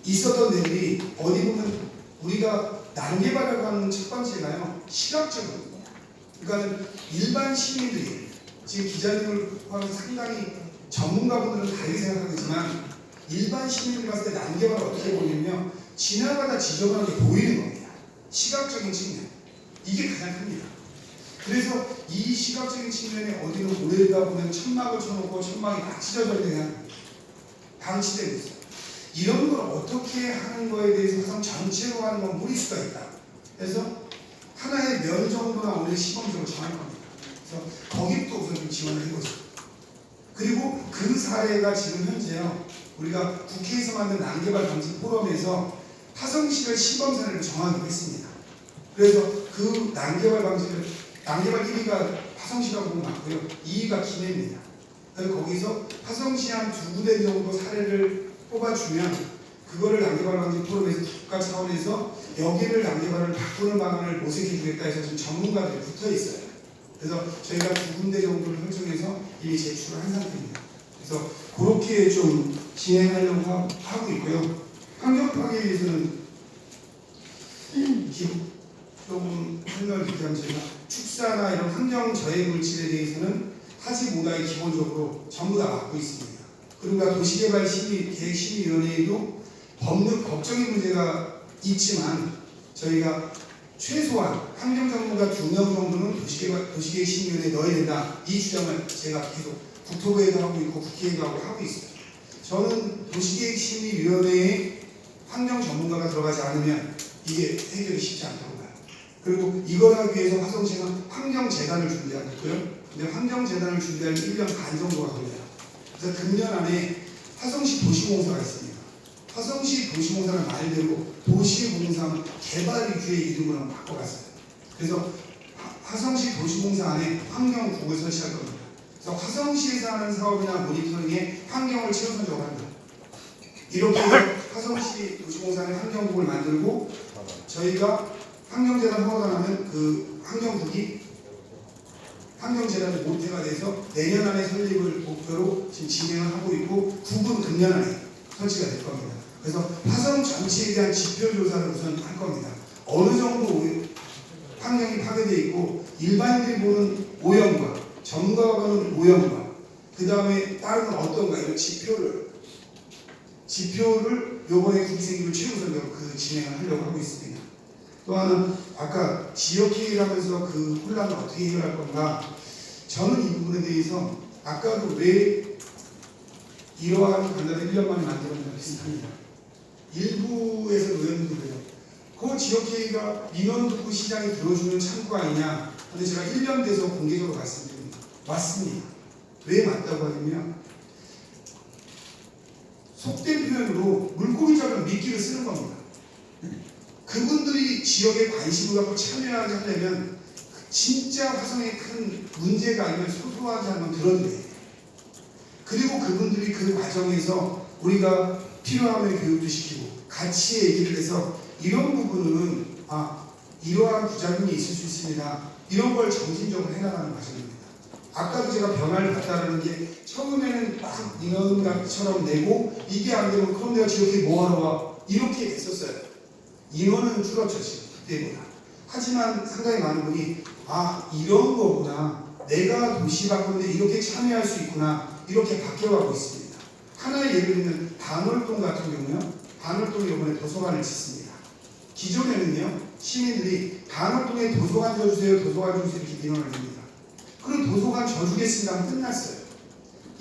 있었던 데들이 어디 보면 우리가 난개발이라고 하는 첫 번째가요. 시각적으로 그러니까 일반 시민들이 지금 기자님을 포함해서 상당히 전문가분들은 다르게 생각하겠지만 일반 시민들이 봤을 때 난개발을 어떻게 보냐면 지나가다 지저분하게 보이는 겁니다. 시각적인 측면. 이게 가장 큽니다. 그래서 이 시각적인 측면에 어디는 오래되다 보면 천막을 쳐놓고 천막이 막 찢어져 그냥 방치되고 있어요. 이런 걸 어떻게 하는 거에 대해서 항상 전체로 하는 건 무리수가 있다. 그래서 하나의 면 정도나 우리 시범적으로 정할 겁니다. 그래서 거기도 우선 좀 지원을 해보죠. 그리고 그 사례가 지금 현재요. 우리가 국회에서 만든 난개발 방지 포럼에서 화성시를 시범 사례를 정하기로 했습니다. 그래서 그 난개발 방지를 난개발 1위가 화성시라고 보면 맞고요. 2위가 김해입니다. 그래서 거기서 화성시 한 2군데 정도 사례를 뽑아주면 그거를 난개발 방지 포럼에서 국가 차원에서 여기를 난개발을 바꾸는 방안을 모색해주겠다 해서 지금 전문가들이 붙어 있어요. 그래서 저희가 2군데 정도를 설정해서 이미 제출을 한 상태입니다. 그래서 그렇게 좀 진행하려고 하고 있고요. 환경 파괴에 대해서는 조금 설명을 드리자면 저희가 축사나 이런 환경 저해 물질에 대해서는 하지 못하게 기본적으로 전부 다 맡고 있습니다. 그러니까 도시개발 계획 심의위원회에도 법적인 문제가 있지만 저희가 최소한 환경 전문가 2명 정도는 도시계획 심의위원회에 넣어야 된다. 이 주장을 제가 계속 국토부에도 하고 있고 국회에도 하고 있어요. 저는 도시계획 심의위원회에 환경 전문가가 들어가지 않으면 이게 해결이 쉽지 않다고 봐요. 그리고 이걸 하기 위해서 화성시는 환경재단을 준비하고 있고요. 근데 환경재단을 준비하면 1년 반 정도가 걸려요. 그래서 금년 안에 화성시 도시공사가 있습니다. 화성시 도시공사는 말대로 도시공사는 개발 위주의 이름으로 바꿔갔어요. 그래서 화성시 도시공사 안에 환경국을 설치할 겁니다. 그래서 화성시에서 하는 사업이나 모니터링에 환경을 최우선적으로 합니다. 이렇게 해서 화성시 도시공사는 환경국을 만들고 저희가 환경재단 허가가 나면 그 환경국이 환경재단의 모태가 돼서 내년 안에 설립을 목표로 지금 진행을 하고 있고 국은 금년 안에 설치가 될 겁니다. 그래서 화성 전체에 대한 지표 조사를 우선 할 겁니다. 어느 정도 환경이 파괴되어 있고 일반인들이 보는 오염과 전문가가 보는 오염과 그 다음에 다른 건 어떤가 이런 지표를 요번에 국생기를 최우선적으로 그 진행을 하려고 하고 있습니다. 또 하나는 아까 지역회의를 하면서 그 혼란을 어떻게 해결할 건가 저는 이 부분에 대해서 아까도 왜 이러한 관련을 1년 만에 만들었는가 비슷합니다. 일부에서 의원님도 그래요. 그 지역회의가 민원 듣고 시장이 들어주는 창구 아니냐. 근데 제가 1년 돼서 공개적으로 말씀드립니다. 맞습니다. 왜 맞다고 하냐면 속된 표현으로 물고기 잡은 미끼를 쓰는 겁니다. 그분들이 지역에 관심을 갖고 참여하게 하려면 진짜 화성에 큰 문제가 아니면 소소하게 한번 들어줘야 돼요. 그리고 그분들이 그 과정에서 우리가 필요하면 교육도 시키고 같이 얘기를 해서 이런 부분은 이러한 부작용이 있을 수 있습니다. 이런 걸 점진적으로 해나가는 과정입니다. 아까도 제가 변화를 갖다라는 게 처음에는 막 인원같이처럼 내고 이게 안 되면 그럼 내가 지역에 뭐하러 와 이렇게 됐었어요. 인원은 줄었죠 지금 그때보다. 하지만 상당히 많은 분이 이런 거구나. 내가 도시 바꾸는데 이렇게 참여할 수 있구나. 이렇게 바뀌어가고 있습니다. 하나의 예를 들면 반월동 같은 경우요. 반월동이 이번에 도서관을 짓습니다. 기존에는요. 시민들이 반월동에 도서관 줘주세요. 도서관 줘주세요. 이렇게 민원을 냅니다. 그럼 도서관 줘주겠습니다 하면 끝났어요.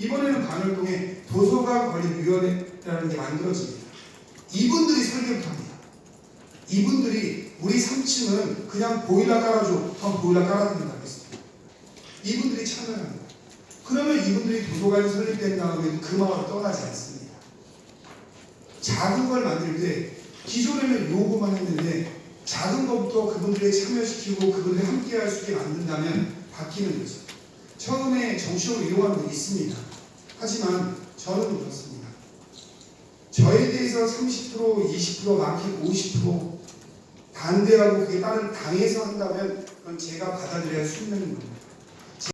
이번에는 반월동에 도서관관리위원회라는 게 만들어집니다. 이분들이 설계부터 합니다. 이분들이 우리 3층은 그냥 보일러 깔아줘. 그럼 보일러 깔아드린다고 했습니다. 이분들이 참여합니다. 그러면 이분들이 도서관이 설립된 다음에 그 마을을 떠나지 않습니다. 작은 걸 만들 때 기존에는 요구만 했는데 작은 것부터 그분들을 참여시키고 그분들이 함께 할 수 있게 만든다면 바뀌는 거죠. 처음에 정치적으로 이용하는 게 있습니다. 하지만 저는 그렇습니다. 저에 대해서 30%, 20%, 많게는 50% 반대하고 그게 다른 당에서 한다면 그건 제가 받아들여야 할 숙명인 겁니다.